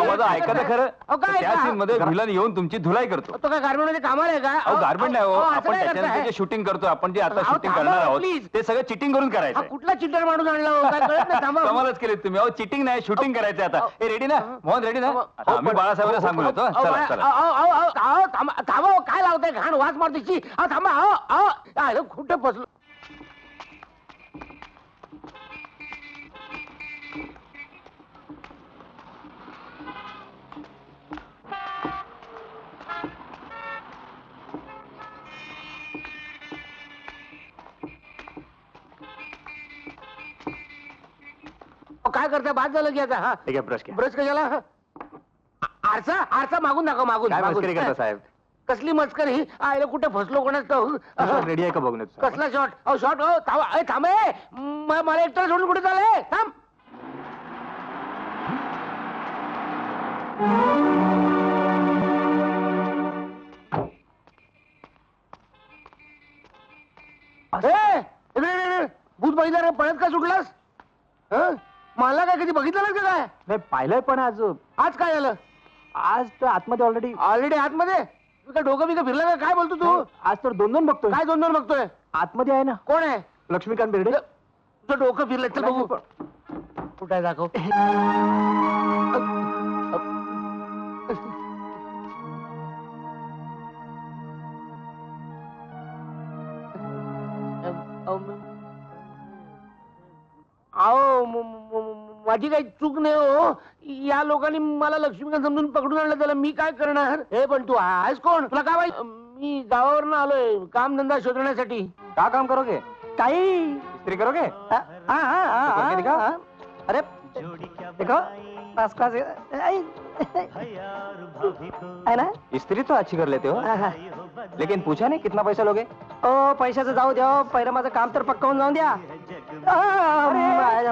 B: माझं ऐका तर खरं. त्या सीन मध्ये व्हिलन येऊन तुमची धुलाई करतो.
A: तो काय गार्मेंट मध्ये कामाला आहे का
B: अहो गार्मेंट नाही हो,
A: असं
B: आपण
A: काय
B: त्याच्यानंतर
A: करताय?
B: जे शूटिंग करतो, आपण जे आता
A: अहो,
B: शूटिंग
A: थांबा,
B: करणार आहोत
A: please.
B: ते सगळं चिटिंग करून
A: हा,
B: करायचं.
A: कुठला चिटर माणूस आणला हो? काय कळत नाही थांबा
B: कमालच केली तुम्ही. अहो चिटिंग नाही शूटिंग करायचं आता. हे रेडी ना मोहन, रेडी ना? आता आम्ही बाळासाहेबांना सांगून येतो. चला चला.
A: थांबा काय लावताय घाण वास मारते थांबा कुठे बसलो काय करताय बाद झालं की आता हा
D: ठीक आहे ब्रश घ्या.
A: ब्रश कशाला आरसा मागून दाखव मागून
D: काय
A: मागून.
D: मस्करी करता साहेब?
A: कसली मस्करी आयला कुठे फसलो कोणाच
D: रेडी आहे का बघून येतो.
A: कसला शॉट शॉट थांबे मला एकटा सोडून कुठे चालले थांब भूत बघितलं रे पळत का सुटलास हं? मला काय कधी बघितलं का काय
C: नाही पाहिलंय पण
A: आज काय झालं
C: आज तर आतमध्ये
A: ऑलरेडी आतमध्ये तू काय डोकं बिकं फिरलं का काय बोलतो तू
C: आज तर दोन बघतोय.
A: काय दोन बघतोय
C: आतमध्ये आहे ना
A: कोण आहे
C: लक्ष्मीकांत बेर्डे.
A: तुझं डोकं फिरलं चल बघू कुठे दाखव अहो माझी काही चूक नाही हो या लोकांनी मला लक्ष्मीकांत समजून पकडून आणलं त्याला मी काय करणार हे पण तू आहेस कोण तुला काय माहिती मी गावावरनं आलोय काम धंदा शोधण्यासाठी
C: का काम करोगे?
A: काही
C: इस्त्री करोगे?
A: करके दिखा?
C: अरे देखो फर्स्ट क्लास है ना. इस्त्री तो अच्छी कर लेते हो, लेकिन पूछा नहीं कितना पैसा लोगे?
J: ओ पैशाचं जाऊ द्या पहिलं माझं काम तर पक्का होऊन जाऊन द्या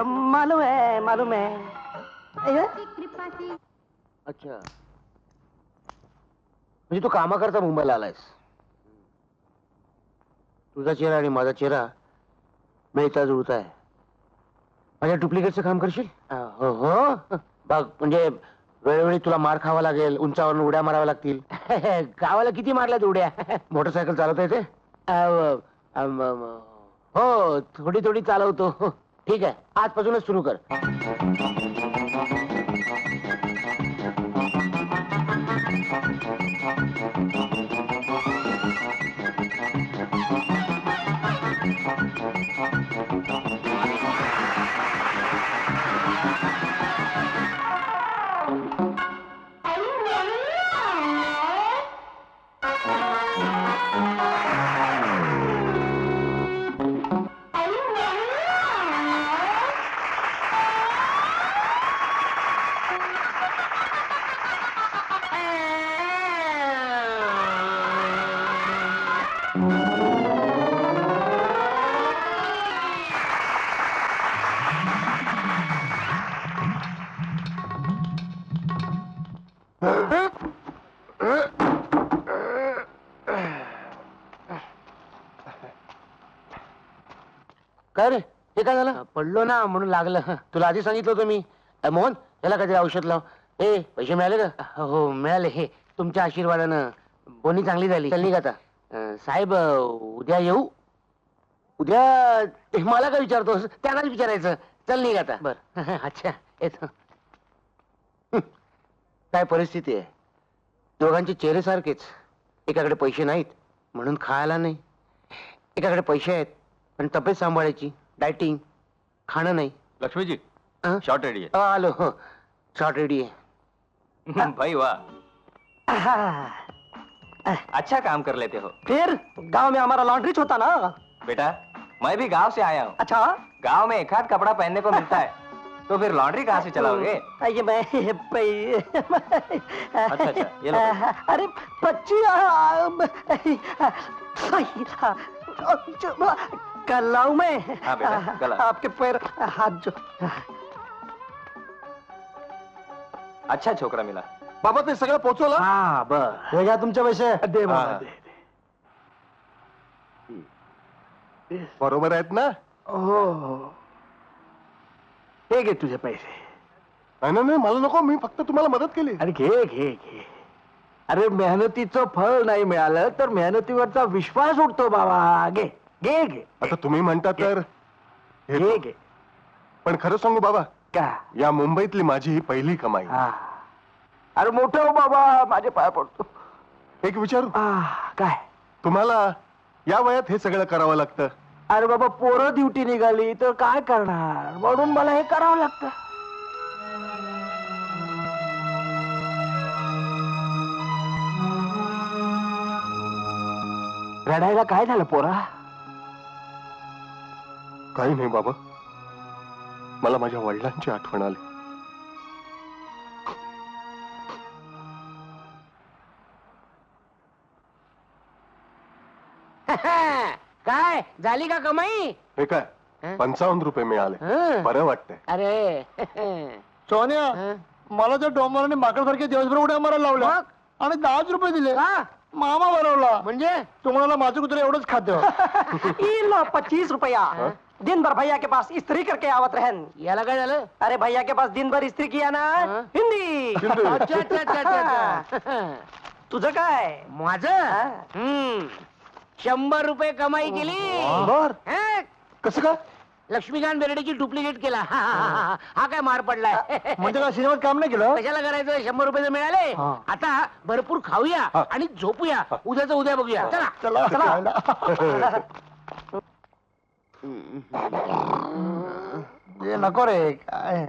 J: मालूम आहे
A: अच्छा म्हणजे तू कामा करता मुंबईला आलायस तुझा चेहरा आणि माझा चेहरा मिळता जुळता आहे माझ्या डुप्लिकेटचं काम करशील हो हो बघ म्हणजे वेळोवेळी तुला मार खावा लागेल उंचावरून उड्या माराव्या लागतील गावाला किती मारल्यात उड्या मोटरसायकल चालवता येते हो थोडी थोडी चालवतो ठीक आहे आजपासूनच सुरू कर काय रे हे काय झालं पडलो ना म्हणून लागलं तुला आधी सांगितलं होतं मी मोहन याला कधी औषध लाव ए पैसे मिळाले का हो मिळाले हे तुमच्या आशीर्वादानं बोनी चांगली झाली चल निघ आता साहेब उद्या येऊ उद्या मला काय विचारतोस त्यांनाच विचारायचं चल निघ आता बर अच्छा येतो काय परिस्थिती आहे दोघांचे चेहरे सारखेच एकाकडे पैसे नाहीत म्हणून खायला नाही एकाकडे पैसे आहेत पण तब्येत सांभाळायची डायटिंग खाणं नाही
B: लक्ष्मीजी
A: हं?
B: शॉर्ट रेडी
A: आलो शॉर्ट रेडी आहे
B: आहे भाई वाह,
D: अच्छा काम कर लेते हो.
J: फिर गांव में हमारा लॉन्ड्रीच होता ना
D: बेटा मैं भी गांव से आया हूँ.
J: अच्छा
D: गांव में एक हाथ कपड़ा पहनने को मिलता है
C: तो फिर लॉन्ड्री कहाँ से चलाओगे?
J: ये मैं
C: अच्छा, ये लो।
J: अरे बच्ची कल लाऊं मैं?
C: हाँ बेटा, कल आ।
J: आपके पैर हाथ जो
C: अच्छा छोकरा मिला.
E: बाबा ते सगळं पोचवलं?
J: हा बर हे घ्या तुमचे पैसे दे
C: हा.
J: बाबा, दे.
E: बरोबर आहेत ना?
J: हो हे घे तुझे पैसे.
E: नाही नाही, मला नको, मी फक्त तुम्हाला मदत केली.
J: अरे घे घे घे. अरे मेहनतीचं फळ नाही मिळालं तर मेहनतीवरचा विश्वास उठतो बाबा. घे घे घे
E: आता तुम्ही म्हणता तर
J: घे
E: हे
J: घे.
E: पण खरं सांगू बाबा,
J: का
E: या मुंबईतली माझी ही पहिली कमाई.
J: हा. अरे मोठं हो बाबा, माझे पाय पडतो.
E: एक विचारू,
J: काय?
E: तुम्हाला या वयात हे सगळं करावं लागतं?
J: अरे बाबा पोरं ड्युटी निघाली तर काय करणार, म्हणून मला हे करावं लागतं. रडायला काय झालं पोरा?
E: काही नाही बाबा, मला माझ्या वडिलांची आठवण आली.
A: काय झाली का कमाई?
E: हे काय, 55 रुपये मिळाले.
A: हं.
E: बरं वाटतंय.
A: अरे
F: सोन्या, मला त्या डोंबराने माकडसारखे दिवसभर उड्या मारायला लावल्या
A: मग?
F: आणि 10 रुपये दिले.
A: का?
F: मामा भरवला.
A: म्हणजे
F: तुम्हाला माझं कुत्रे एवढंच खाते.
J: 25 रुपया दिन भर भैया के पास इस्त्री करके आवत रहन.
A: याला काय झालं?
J: अरे भैया के पास दिन भर इस्त्री किया ना. हिंदी.
A: अच्छा अच्छा अच्छा अच्छा.
J: तुझं काय?
A: माझं 100 रुपये कमाई केली.
E: बर,
A: हं?
E: कसं काय?
A: लक्ष्मीकांत बेर्डेची डुप्लिकेट केला. हा काय मार पडलाय.
F: म्हणजे काय सिनेमात काम नाही केलं?
A: कशाला करायचं? 100 रुपये जर मिळाले,
F: हा.
A: आता भरपूर खाऊया आणि झोपूया. उद्याचं उद्या बघूया. चला
F: चला चला. हे नको रे काय.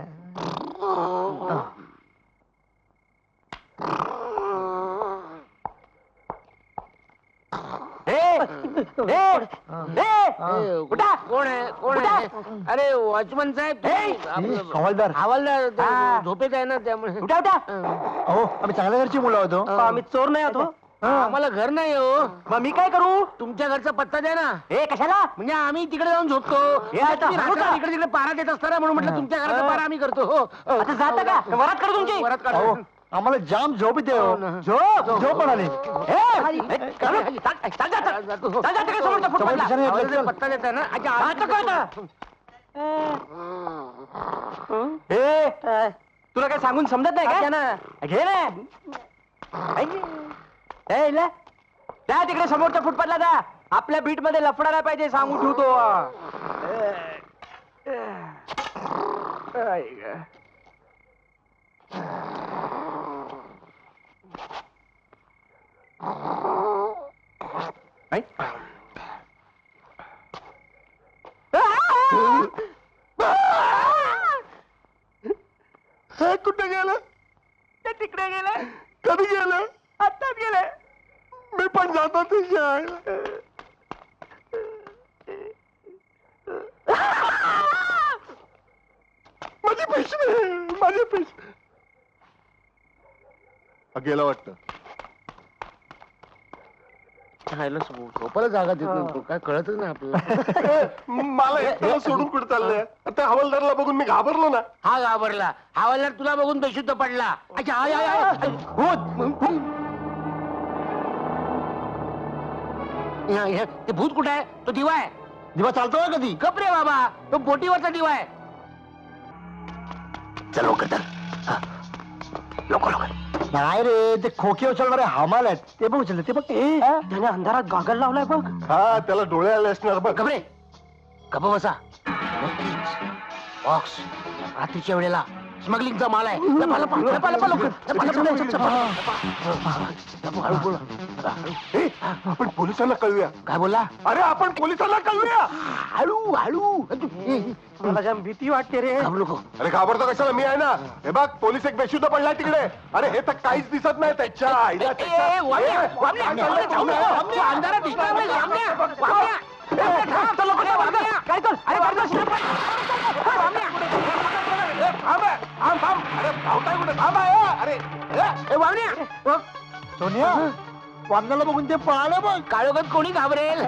A: कोण आहे? कोण आहे? अरे वॉचमन साहेब, आपलं-
F: हवालदार.
A: हवालदार ते
J: हा.
A: झोपेत आहे ना, त्यामुळे
J: उठा उठा.
F: अहो आम्ही चांगल्या घरची मुलं होतो.
J: आम्ही चोर नाही होतो.
A: आम्हाला घर नाही हो.
J: मग मी काय करू?
A: तुमच्या घरचा पत्ता द्या ना,
J: हे कशाला?
A: म्हणजे आम्ही तिकडे जाऊन झोपतो.
J: हे आता
A: तुम्ही रात्री
J: होता.
A: इकडे तिकडे पारा देत असताना म्हणून म्हटलं तुमच्या घराचा पारा आम्ही करतो. हो.
J: आता जाता का? वरात करू तुमची.
A: वरात काढू.
F: अहो आम्हाला जाम झोप येते.
A: हो ना.
F: झोप झोप म्हणाले.
A: आवाजाचा पत्ता देता ना. अच्छा,
J: तुला काय सांगून समजत नाही का? घे ना. ए, इला. जा तिकडे समोरच्या फुटपाथला जा. आपल्या बीट मध्ये लफडा नाही पाहिजे सांगून ठेवतो.
E: हे कुठे गेलं?
J: ते तिकडे गेलं.
E: कधी गेलं?
J: आत्ताच गेलं.
E: मी पण जातो ते शाळेला. माझे पैसे, माझे पैसे. गेला वाटतं.
A: झोपायला जागा देत नाही. काय कळतच नाही आपल्याला.
E: मला एकट्याला सोडून कुठे चाललंय? त्या हवालदारला बघून मी घाबरलो ना.
A: हा घाबरला. हवालदार तुला बघून बेशुद्ध पडला. अच्छा, आय, आय, आय. ते भूत कुठे आहे? तो दिवा आहे.
F: दिवा चालतोय कधी?
A: गप रे बाबा, तो बोटीवरचा दिवा आहे. चल लवकर चल. लवकर लवकर.
F: नाही रे, ते खोके उचलणारे हमाल आहेत. ते बघ उचलले. ते बघ ते.
J: त्याने अंधारात गागल लावलाय बघ.
E: हा, त्याला डोळे आले असणार बघ.
A: गप रे. गप बसा. बॉक्स रात्रीच्या वेळेला स्मगलिंगचा माल आहे. लपा, लपा, लपा, लपा, लवकर. लपा, लपा, लपा, लपा. लपा, हळू बोला.
E: ए, आपण पोलिसांना कळूया.
A: काय बोलला?
E: अरे आपण पोलिसांना कळूया.
A: हळू हळू.
J: मला जाम भीती वाटते रे.
A: घाबरू नको.
E: अरे घाबरतो कशाला? मी आहे ना. हे बघ, पोलीस एक बेशुद्ध पडलाय तिकडे. अरे हे तर काहीच दिसत नाही त्याच्या आईला.
A: ए, वामण्या, वामण्या, वामण्या, जाऊ नको. तू अंधारात दिसणार नाही. वामण्या, वामण्या. ए, थांब, चल लवकर, वामण्या. काय कर? अरे वामण्या, वामण्या.
E: धावताय कुठे थांबा अरे
A: ए, वामण्या
F: सोन्या वामनाला बघून ते पळाले बघ.
A: काळोखात कोणी घाबरेल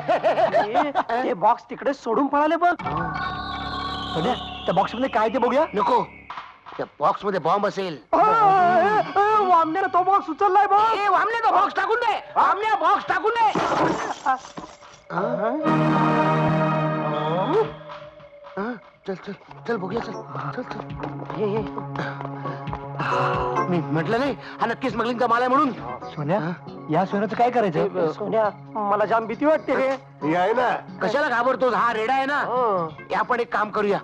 I: ते बॉक्स तिकडे सोडून पळाले बघ.
F: सोन्या त्या बॉक्स मध्ये काय ते बघूया.
A: नको त्या बॉक्स मध्ये बॉम्ब असेल.
I: वामण्याला तो बॉक्स उचललाय बघ.
A: ए, वामण्या तो बॉक्स टाकून दे. वामण्या बॉक्स टाकून दे. चल चल चल बघूया चल चल चल. मी म्हटलं नाही हा नक्की स्मगलिंगचा माल आहे म्हणून.
F: सोन्या या सोन्याचं काय करायचं.
I: सोन्या मला जाम भीती वाटते रे.
E: हे आहे ना
A: कशाला घाबरतो हा रेडा आहे ना. आपण एक काम करूया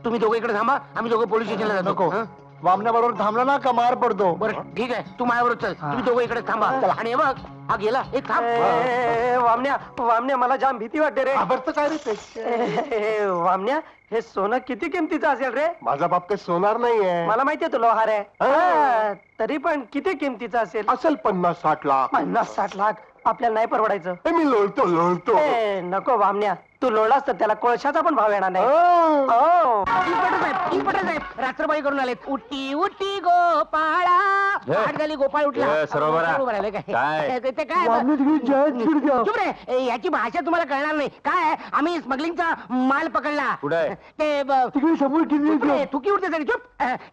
A: तुम्ही दोघे इकडे थांबा आम्ही दोघे पोलीस स्टेशनला जातो.
F: नको
A: हं?
F: वामना बरोबर थांबला ना का मार पडतो.
A: बरं ठीक आहे तू माझ्याबरोबर चल तुम्ही दोघे इकडे थांबा. आणि हे बघ हा गेला एक थांब.
I: वामण्या मला जाम भीती वाटते रे.
E: घाबरतं काय रे ते
I: वामण्या हे सोनं किती किमतीचं असेल रे.
E: माझा बाप काही सोनार नाहीये
I: मला माहितीये तू लोहार आहे. हा, तरी पण किती किमतीचं असेल.
E: असेल 50-60 लाख
I: 50-60 लाख आपल्याला नाही परवडायचं.
E: हे मी लोळतो
I: ए, नको वामण्या तू लोळलास तर त्याला कोळशाचा पण भाव येणार नाही.
E: हो.
I: हो.
A: इन्स्पेक्टर साहेब रात्रबाई करून आलेत. उठी उठी गोपाळा आठ झाली गोपाळ उठला.
B: सर्व बरं.
A: सर्व बरं आलं काय?
B: काय?
A: ते काय
F: वामना तुम्ही जयच चिडक्या.
A: चुप रे ए, याची भाषा तुम्हाला कळणार नाही. काय आहे, आम्ही स्मगलिंगचा माल पकडला.
B: कुठे आहे?
A: ते
F: तिकडे समोर
A: चुप रे,
F: किती
A: थुकी उडते सगळी. चुप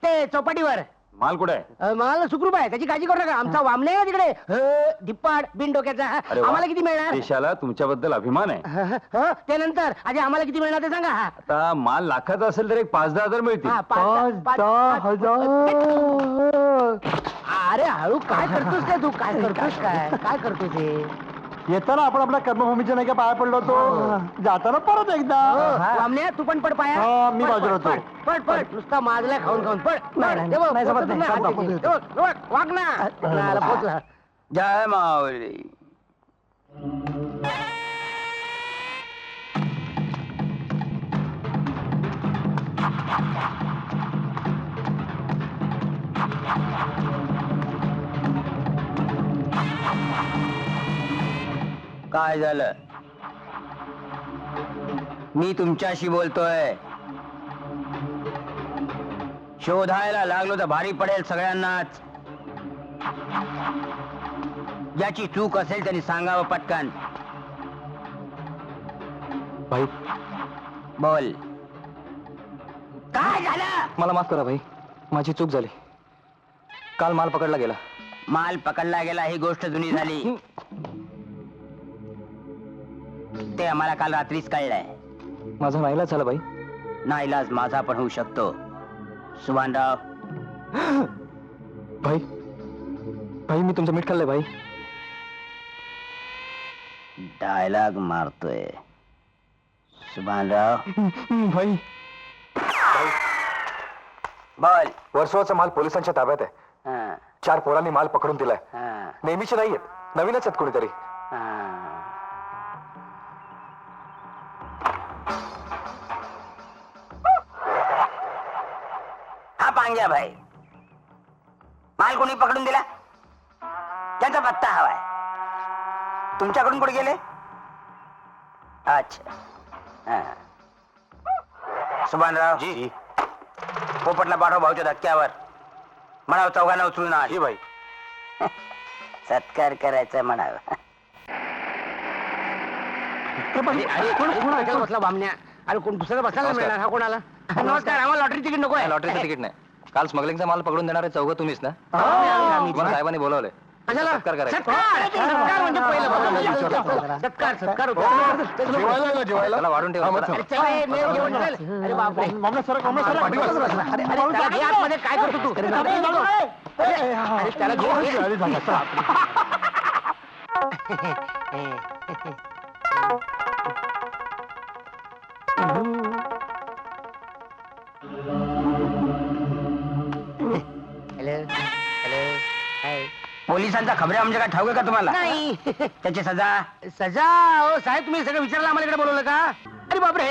A: ते चौपाटीवर
B: माल कुठे आहे?
A: माल सुखरूप आहे त्याची काळजी करू नका. आमचा वामने आहे तिकडे धिप्पाड बिन डोक्याचा.
B: अरे वा.
A: आम्हाला किती मिळणार.
B: देशाला तुमच्याबद्दल अभिमान आहे.
A: ते नंतर आधी आम्हाला किती मिळणार ते सांगा.
B: आता माल लाखाचा असेल तर एक 5-10 हजार मिळतील.
A: हा,
F: 5-10,000.
A: अरे हळू काय करतोस काय तू काय करतोस काय करतोस ते.
F: येताना आपण आपल्या कर्मभूमीच्या नाही का पाया पडलो होतो. जाताना परत एकदा.
A: वामने तू पण पड पाया.
F: हा, मी बाजूला होतो.
A: पड पड नुसता माजला खाऊन खाऊन पड.
I: नाही,
A: ते बघ,
I: नाही,
A: पोचतो
I: जमत नाही,
A: ना, हात
I: थांब,
A: घे. ते बघ, ते बघ, वाग ना. नाला पोचला.
D: जय माऊली. काय झालं. मी तुमच्याशी बोलतोय. शोधायला लागलो तर भारी पडेल सगळ्यांनाच. ज्याची चूक असेल त्यांनी सांगावं पटकन.
H: भाई
D: बोल काय झालं.
H: मला माफ करा भाई माझी चूक झाली. काल माल पकडला गेला.
D: माल पकडला गेला ही गोष्ट जुनी झाली. ते आम्हाला काल रात्रीच कळलंय.
H: माझा नाईलाज झाला भाई.
D: नाईलाज माझा पण होऊ शकतो. सुभानराव
H: भाई भाई मी तुमचं मीठ खाल्लंय भाई.
D: डायलॉग मारतोय सुभानराव.
H: भाई
D: बोल.
H: वर्षाचा माल पोलिसांच्या ताब्यात आहे.
D: हा,
H: 4 पोरांनी माल पकडून दिलाय.
D: हा,
H: नेहमीचे नाहीयेत नवीनच आहेत कोणीतरी.
D: हा. हा पांग्या भाई माल कोणी पकडून दिला. त्यांचा पत्ता हवाय. तुमच्याकडून कुठे गेले. अच्छा हा. सुभानराव जी पोपटला पाठव भाऊच्या धक्क्यावर. म्हणाव चौघांना उचलून आण.
H: भाई
D: सत्कार करायचा म्हणाव.
A: कोण बसला वामण्या. अरे कोण दुसरा बसायला मिळणार हा कोणाला. नमस्कार आम्हाला लॉटरी तिकीट नको आहे.
H: लॉटरीचं तिकीट नाही. काल स्मगलिंगचा माल पकडून देणारे चौघं तुम्हीच ना.
A: आम्ही.
H: तुम्हाला साहेबांनी बोलवलंय.
A: कशाला?
H: सत्कार करायचा.
A: सत्कार म्हणजे पहिलं सत्कार होतो.
H: जेवायला त्याला वाढून ठेवा.
A: अरे चल रे, मेव जेवण चल. अरे बापरे.
F: वामना सरक वामना सरक.
A: अरे त्याला घे आतमध्ये. काय करतो तू. अरे त्याला घे. Hello hello hi.
D: पोलिसांचा खबऱ्या म्हणजे काय ठाऊक आहे का तुम्हाला.
A: नाही
D: त्याची सजा
A: सजा. हो साहेब तुम्ही सगळं विचारलं आम्हाला इकडे बोलवलं का. अरे बापरे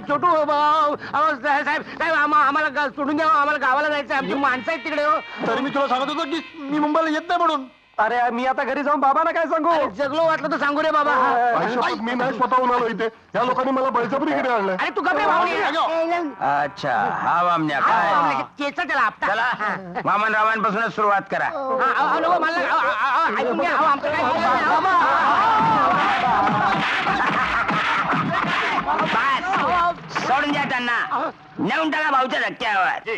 A: छोटू भाऊ. अहो साहेब साहेब आम्हाला सोडून द्या. आम्हाला गावाला जायचं. आमची माणसं आहेत तिकडे. हो
F: तरी मी तुला सांगत होतो की मी मुंबईला येत नाही म्हणून.
I: अरे मी आता घरी जाऊन बाबांना काय सांगू
A: अरे, जगलो वाटलं तर सांगू रे बाबा.
E: आयुष्यात मी नाही स्वतःहून आलो इथे या लोकांनी मला बळजबरीकडे आणलंय
A: अरे तू गप्पे भावनी.
D: अच्छा हा वामण्या काय
A: केचा त्याला आपटा.
D: चला वामन रावांपासूनच सुरुवात करा.
A: नको मला ऐकून घ्या. आमचं काय
D: बस सोडून द्या त्यांना. नेऊन टाका भाऊच्या धक्क्यावर.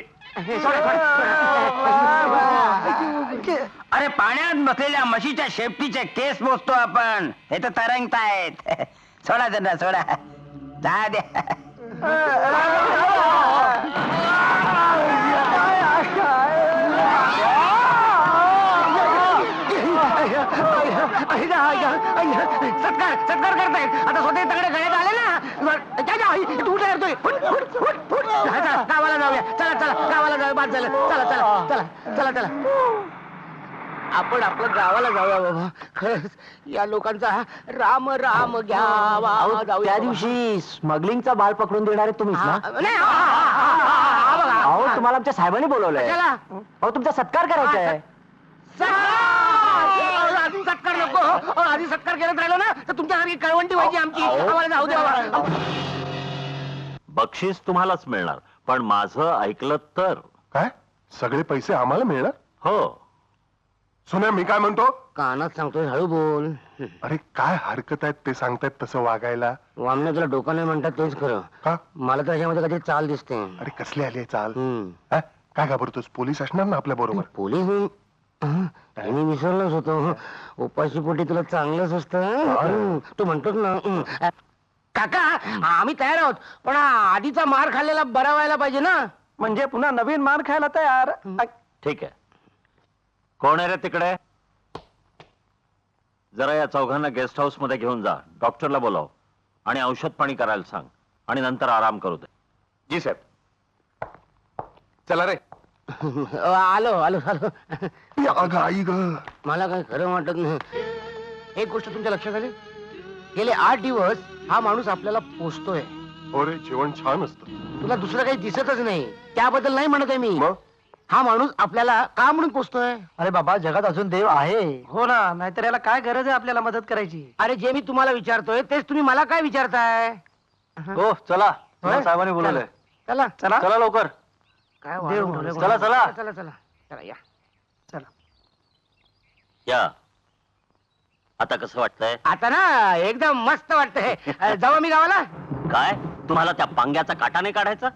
D: अरे पाण्यात बसलेल्या म्हशीच्या शेपटीचे केस मोजतो आपण. हे तर तरंगतायत. सोडा त्यांना सोडा. जा द्या.
A: सत्कार सत्कार करतायत. आता स्वतः तगडे गळ्यात आले ना. तू काय करतोय? गावाला जाऊया. चला चला गावाला जाऊया. बाद झालं. चला चला चला चला चला. आपण आपलं गावाला जाऊया बाबा. खरंच या लोकांचा राम राम घ्यावा.
I: त्या दिवशी स्मगलिंगचा बाल पकडून देणारे तुम्हीच ना
A: नाही, हा बघा.
I: अहो तुम्हाला आमच्या साहेबांनी बोलवलंय.
A: कशाला?
I: अहो तुमचा सत्कार करायचा आहे.
A: आधी सत्कार नको. आधी सत्कार करत राहिलो ना तर तुमच्यासारखी कळवंटी व्हायची आमची. आम्हाला जाऊ द्या.
K: बक्षीस तुम्हालाच मिळणार, पण माझं ऐकलं तर.
E: काय सगळे पैसे आम्हाला मिळणार?
K: हो.
E: सोन्या मी काय म्हणतो?
A: कानात सांगतोय हळू बोल.
E: अरे काय हरकत आहेत ते सांगतायत तसं वागायला?
A: वामने तुला डोकं नाही म्हणतात तेच खरं.
E: का?
A: मला तर याच्यामध्ये कधी चाल दिसते.
E: अरे कसली आली आहे चाल?
A: हम्म.
E: हा? काय घाबरतोस? पोलीस असणार ना आपल्या बरोबर.
A: पोलीस मी विसरलोच होतो. उपाशी पोटी तुला चांगलंच असतं. तू म्हणतोस ना. काका आम्ही तयार आहोत पण आधीचा मार खाल्लेला बरा व्हायला पाहिजे ना.
I: म्हणजे पुन्हा नवीन मार खायला तयार.
K: ठीक आहे. कोण आहे रे तिकडे? जरा या चौघांना गेस्ट हाऊस मध्ये घेऊन जा. डॉक्टरला बोलाव आणि औषध पाणी करायला सांग आणि नंतर आराम करू दे.
B: जी साहेब. चला रे.
A: आलो आलो आलो.
E: अगं आई ग.
A: मला काही खरं वाटत नाही. एक गोष्ट तुमच्या लक्षात आली? गेले 8 दिवस हा माणूस आपल्याला पोसतोय.
E: अरे जेवण छान असतं.
A: तुला दुसरं काही दिसतच नाही. त्याबद्दल नाही म्हणत आहे मी.
E: मग
A: हा माणूस आपल्याला का म्हणून पोसतोय?
I: अरे बाबा जगात अजून देव आहे. हो ना, नाहीतर याला काय गरज आहे आपल्याला मदत करायची.
A: अरे जे मी तुम्हाला विचारतोय तेच तुम्ही मला काय विचारताय?
I: हो चला साहेबांनी बोलवलंय.
A: चला
I: चला चला लवकर.
A: काय
I: देव
A: वाढवून
I: बोलवलंय.
A: ठेवलंय.
I: चला, चला.
A: चला चला चला या.
K: या. आता कसं वाटतंय?
A: आता ना एकदम मस्त वाटतंय. जाऊ मी गावाला.
K: काय तुम्हाला त्या पांग्याचा काटा नाही काढायचा?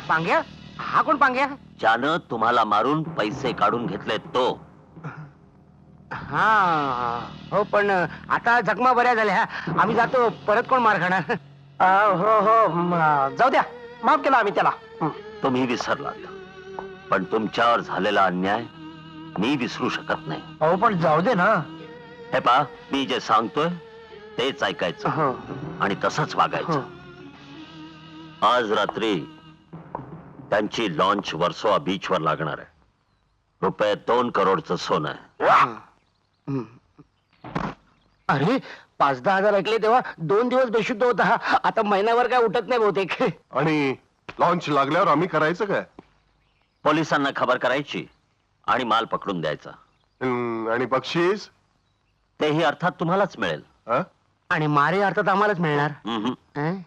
A: पांग्या? हा कोण पांग्या?
K: ज्यानं तुम्हाला मारून पैसे काढून घेतले तो.
A: हा हो पण आता जखमा बऱ्या झाल्या. आम्ही जातो. परत कोण मार खाणार?
I: हो हो जाऊ द्या, माफ केला आम्ही त्याला.
K: तुम्ही विसरलात, पण तुमच्यावर झालेला अन्याय मी विसरू शकत नाही.
I: अहो पण जाऊ दे ना.
K: हे पहा, मी जे सांगतोय तेच ऐकायचं
A: हो
K: आणि तसंच वागायचं. आज रात्री त्यांची लॉन्च वर्सोवा बीच वर लागणार आहे. ₹2 करोडचं सोनं आहे.
A: अरे 5-10 हजार ऐकले तेव्हा 2 दिवस बेशुद्ध होता. आता महिनाभर काय उठत नाही बहुतेक.
E: आणि लॉन्च लागल्यावर आम्ही करायचं काय?
K: पोलिसांना खबर करायची आणि माल पकडून द्यायचा.
E: आणि बक्षीस?
K: तेही अर्थात तुम्हालाच मिळेल.
E: हा?
A: आणि मारे अर्थात आम्हालाच मिळणार.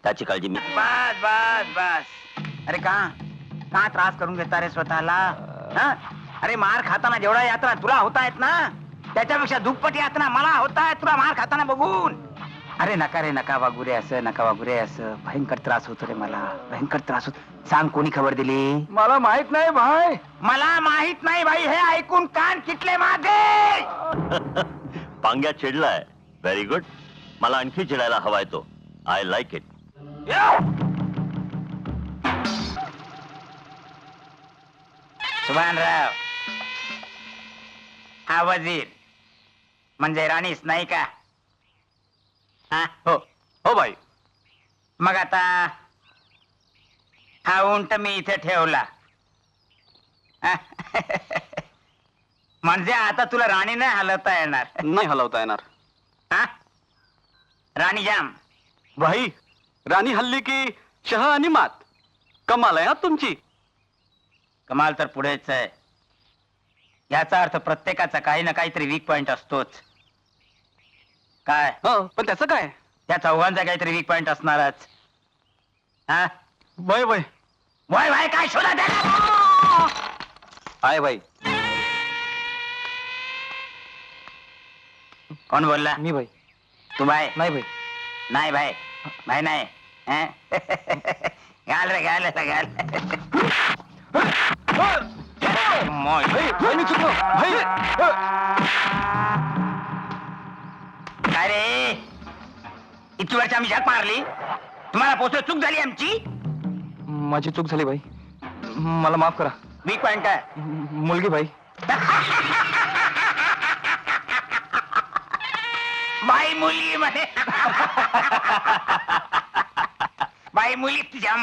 K: त्याची काळजी मी.
D: बस बस बस. अरे का का त्रास करून घेता रे स्वतःला? हा? अरे मार खाताना जेवढा यात्रा तुला होतायत ना त्याच्यापेक्षा दुप्पट यात्रा मला होतायत तुला मार खाताना बघून. अरे नका रे नका वागू रे असं, नका वागू रे असं. भयंकर त्रास होतो रे मला, भयंकर त्रास होतो. सांग कोणी खबर दिली?
I: मला माहित नाही भाई.
D: मला माहित नाही बाई. हे ऐकून कान किटले माझे.
K: पांग्या चिडलाय. Very good. मला आणखी चिडायला हवाय तो. I like it.
D: सुभानराव हा वजीर म्हणजे राणीच नाही का? हा?
C: हो हो बाई.
D: मग आता हा उंट मी इथे ठेवला. हा? म्हणजे आता तुला राणी नाही हलवता येणार.
C: नाही हलवता येणार.
D: हा? राणी जाम.
C: भाई राणी हल्ली की शह आणि मात. कमाल आहे हा तुमची.
D: कमाल तर पुढेच आहे. याचा अर्थ प्रत्येकाचा काही ना काहीतरी वीक पॉइंट असतोच. काय
C: हो पण त्याचं काय?
D: त्या चौघांचा काहीतरी वीक पॉइंट असणारच. हा
C: वय वय
D: वय वय काय शोधा त्याला.
C: आहे बाई.
D: कोण बोलला?
C: मी बाई.
D: तू बाय?
C: नाही बाई.
D: नाही भाई भाई नाही. हं? घाल रे घाल रे घाल. मोय.
C: मी चुकलो.
D: काय रे इतकी वर्ष आम्ही झक मारली, तुम्हाला पोचलो, चूक झाली आमची.
C: माझी चूक झाली बाई, मला माफ करा.
D: वीक पॉइंट काय?
C: मुलगी बाई.
D: बाई मुलगी म्हणे. बाई मुली तुझ्या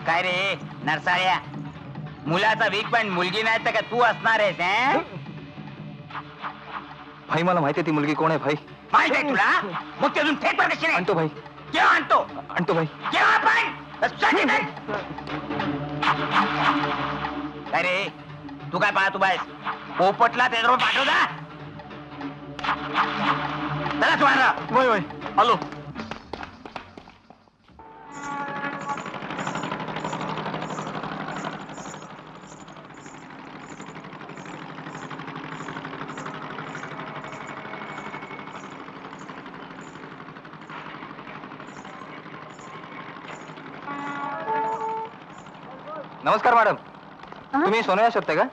D: काय रे नरसाळ्या, मुलाचा वीक पॉइंट मुलगी नाही तर का तू असणार आहेस? हं?
C: भाई मला माहिती आहे ती मुलगी कोण आहे भाई.
D: माहित आहे तुला? मग ते अजून थेट कशी नाही?
C: आणतो भाई.
D: केव्हा आणतो?
C: आणतो भाई.
D: केव्हा आपण? काय रे तू काय पाहतो बायस? पोपटला त्याच्यावर पाठवता त्याला तुम्हाला.
C: वय वय आलो. नमस्कार मॅडम. तुम्ही सोन्या शोधताय का?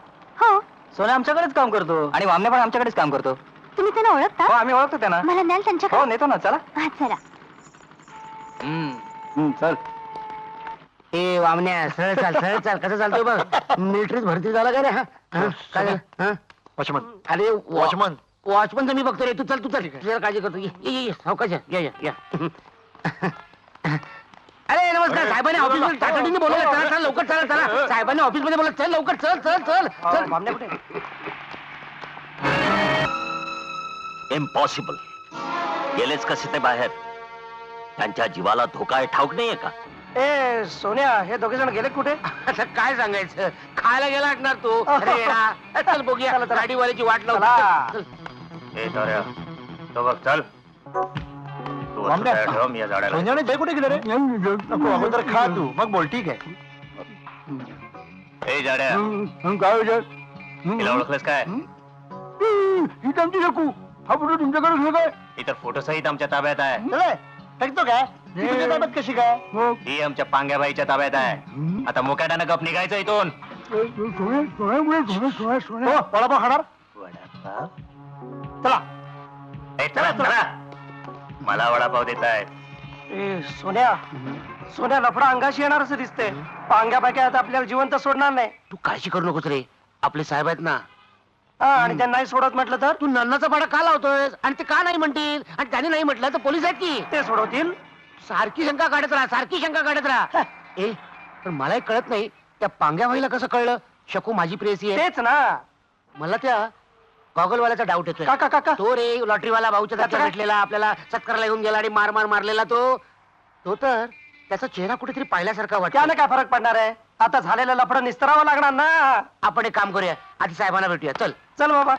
G: हो.
C: सोन्या आमच्याकडेच काम करतो आणि वामने पण आमच्याकडेच काम करतो.
G: तुम्ही त्यांना ओळखता?
C: हो आम्ही ओळखतो त्यांना.
G: मला न्याल त्यांच्याकडे?
C: हो नेतो ना. चला.
G: हा चला.
C: चल.
A: ए वामण्या सरळ चाल सरळ चाल. कसं चालतोय बघ? मिलिटरीत भरती झाला का रे? हा? हा? काय झालं? हा?
H: वॉचमन.
A: अरे
H: वॉचमन.
A: वॉचमनचं मी बघतो रे. तू चल तू चल. तुझ्या काळजी करतो. ये सावकाश या या या. अरे नमस्कार. साहेबांनी ऑफिसमध्ये तातडीने बोलवलं. चला चला लवकर चला चला. साहेबांनी ऑफिसमध्ये बोलवलं. चल लवकर चल चल चल चल.
K: इम्पॉसिबल. गेलेच कसे ते बाहेर? त्यांच्या जीवाला धोका आहे ठाऊक नाहीये का?
I: ए सोन्या, हे दोघे जण गेले कुठे?
A: आता काय सांगायचं? खायला गेला असणार तू. अरे येडा. चल बघूया. गाडीवाल्याची वाट
I: चला.
A: लावू.
K: ए ताऱ्या, तो बघ चल. तू असं तयार ठेव, मी या झाडाला.
H: सोन्याने जय कुठे गेले रे? नको अगोदर खा तू मग बोल. ठीक आहे.
K: ए जाड्या,
H: काय विचार?
K: तिला ओळखलंस काय?
H: ही त्यांची शकू. हा फोटो तुमच्याकडे घेऊ काय?
K: इतर फोटो सहित आमच्या ताब्यात आहे.
H: चले, टाकतो काय? ती तुझ्या ताब्यात कशी काय?
K: ही आमच्या पांग्याबाईच्या ताब्यात आहे. आता मुकाट्यानं गप निघायचं इथून.
H: हो, वडापाव खाणार? चला.
K: ए, चला चला. मला वडापाव देत आहेत.
I: ए सोन्या, सोन्या लफडा अंगाशी येणार असं दिसतंय. पांग्या पाक्या आता आपल्याला जिवंत सोडणार नाही.
A: तू काळजी करू नकोस रे. आपले साहेब आहेत ना.
I: हा, आणि त्यांना नाही सोडत म्हटलं तर
A: तू नन्नाचा पाडा का लावतोय? आणि ते का नाही म्हणतील? आणि त्याने नाही म्हटलं तर पोलीस आहेत की.
I: ते सोडवतील.
A: सारखी शंका काढत राहा. सारखी शंका काढत राहा. ए पण मला एक कळत नाही, त्या पांग्या भाईला कसं कळलं शकू माझी प्रेयसी आहे?
I: तेच ना.
A: मला त्या गॉगलवाल्याचा डाऊट येतोय.
I: काका काका
A: तो रे लॉटरीवाला भाऊच्या
I: त्याचं
A: जागेवर
I: काय?
A: भेटलेला, आपल्याला सत्कारला घेऊन गेला आणि मार मार मारलेला तो तर त्याचा चेहरा कुठेतरी पाहिल्यासारखा वाटतो.
I: त्याने काय फरक पडणार आहे? आता झालेलं लफडं निस्तरावं लागणार ना.
A: आपण एक काम करूया, आधी साहेबांना भेटूया. चल
I: चल बाबा.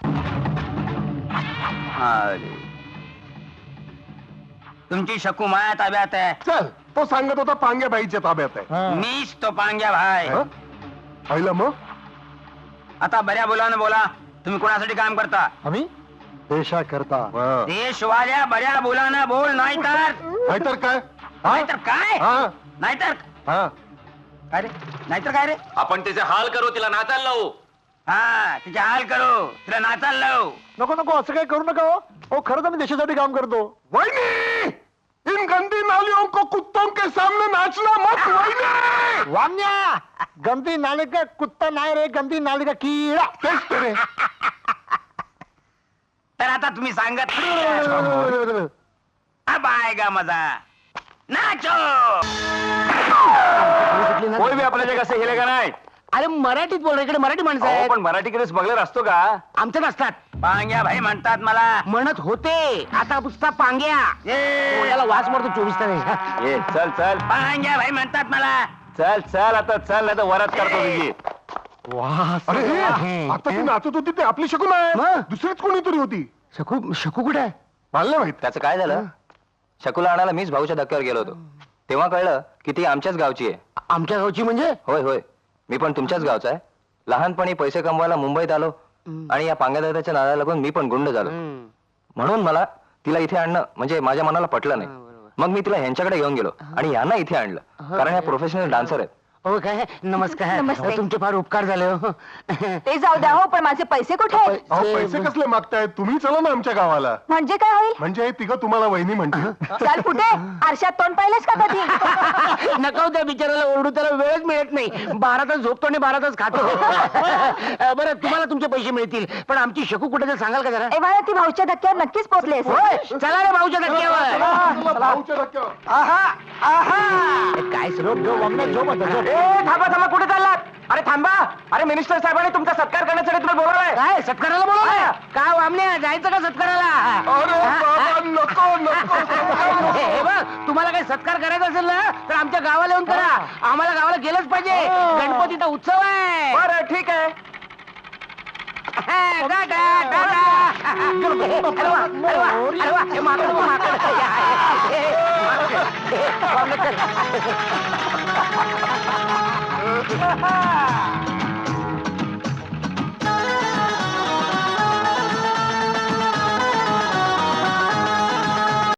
D: तुमची शकू माया ताब्यात आहे.
E: चल. तो सांगत होता पांग्या बाईच्या ताब्यात आहे.
D: मीच तो पांग्या भाई.
E: पाहिलं मग?
D: आता बऱ्या बोलानं बोला. तुम्ही कोणासाठी काम करता?
H: आम्ही देशा करता.
D: देशवाल्या बऱ्या बोलानं बोल, नाहीतर
E: नाहीतर काय?
D: नाहीतर काय?
E: हा
D: नाहीतर
E: हा.
D: काय रे? नाहीतर काय रे?
K: आपण तिचे हाल करू, तिला नाचायला लावू.
D: हा तिच्या हाल करू, तिला नाचायला लावू.
H: नको नको असं काही करू नका हो. हो खरंच आम्ही देशासाठी काम करतो.
E: वहिनी, इन गंदी नालियों को कुत्तों के सामने नाचना मत वहिनी.
H: वामन्या, गंदी नाली का कुत्ता नाही रे, गंदी नाली का कीड़ा.
E: तेच तर रे.
D: तर आता तुम्ही सांगत अब आएगा मजा. नाचो.
K: कोई भी आपल्या जगात हिलेगा नाही.
A: अरे मराठीत बोल, इकडे मराठी माणसं
K: अहो,
A: आहेत.
K: पण मराठीकडे स्मगलर असतो का?
A: आमच्यात असतात.
D: पांग्या भाई म्हणतात मला.
A: म्हणत होते आता पुसता पांग्या तोंडाला वास मारतो 24 तास.
K: ये चल चल
D: पांग्या भाई म्हणतात मला.
K: चल चल आता चल नाही तर वरात करतो तुझी.
E: अरे हे, आता ती नाचत होती ते आपली शकून आहे
A: मग?
E: दुसरीच कोणीतरी होती
A: शकू शकू कुठे आहे?
E: मला नाही माहित
C: त्याचं काय झालं शकुला आणायला मीच भाऊच्या धक्क्यावर गेलो होतो तेव्हा कळलं की ती आमच्याच गावची आहे.
A: आमच्या गावची म्हणजे?
C: होय होय मी पण तुमच्याच गावचा आहे. लहानपणी पैसे कमवायला मुंबईत आलो आणि या पांग्या दादाच्या नादाला लागून मी पण गुंड झालो. म्हणून मला तिला इथे आणणं म्हणजे माझ्या मनाला पटलं नाही. मग मी तिला ह्यांच्याकडे घेऊन गेलो आणि यांना इथे आणलं कारण ह्या प्रोफेशनल डान्सर आहेत.
A: हो काय नमस्कार.
G: नमस्ते.
A: तुमचे फार उपकार झाले हो.
G: ते जाऊ द्या हो पण माझे पैसे कुठे आहेत?
E: अहो पैसे कसले मागताय तुम्ही चला ना आमच्या गावाला
G: म्हणजे काय होईल?
E: म्हणजे हे तिघं तुम्हाला वहिनी म्हणते
G: चाल कुठे आरशात तोंड पाहिलंस का कधी?
A: नको त्या बिचाराला ओरडू त्याला वेळच मिळत नाही. 12 तास झोपतो आणि 12 तास खातो. बरं तुम्हाला तुमचे पैसे मिळतील पण आमची शकू कुठे ते सांगाल का जरा?
G: ए बाळा ती भाऊच्या धक्क्यावर नक्कीच पोहोचले
A: होय, चला रे भाऊच्या धक्क्यावर.
E: भाऊच्या धक्क्यावर.
A: काय स्रोत झोप आमने झोप आता झोप.
C: थांबा थांबा कुठे चाललात? अरे थांबा अरे मिनिस्टर साहेबांनी तुमचा सत्कार करण्यासाठी तुम्ही बोलवलाय.
A: काय सत्काराला बोलवलं? काय वामने जायचं का सत्काराला?
E: अरे बाबा नको नको
A: हे बघ तुम्हाला काही सत्कार करायचा असेल ना तर आमच्या गावाला येऊन करा. आम्हाला गावाला गेलंच पाहिजे. गणपतीचा उत्सव आहे.
C: बरं ठीक आहे.
A: टाटा, टाटा. अरे वा, अरे वा, अरे वा. हे माकड, माकड. हे, माकड.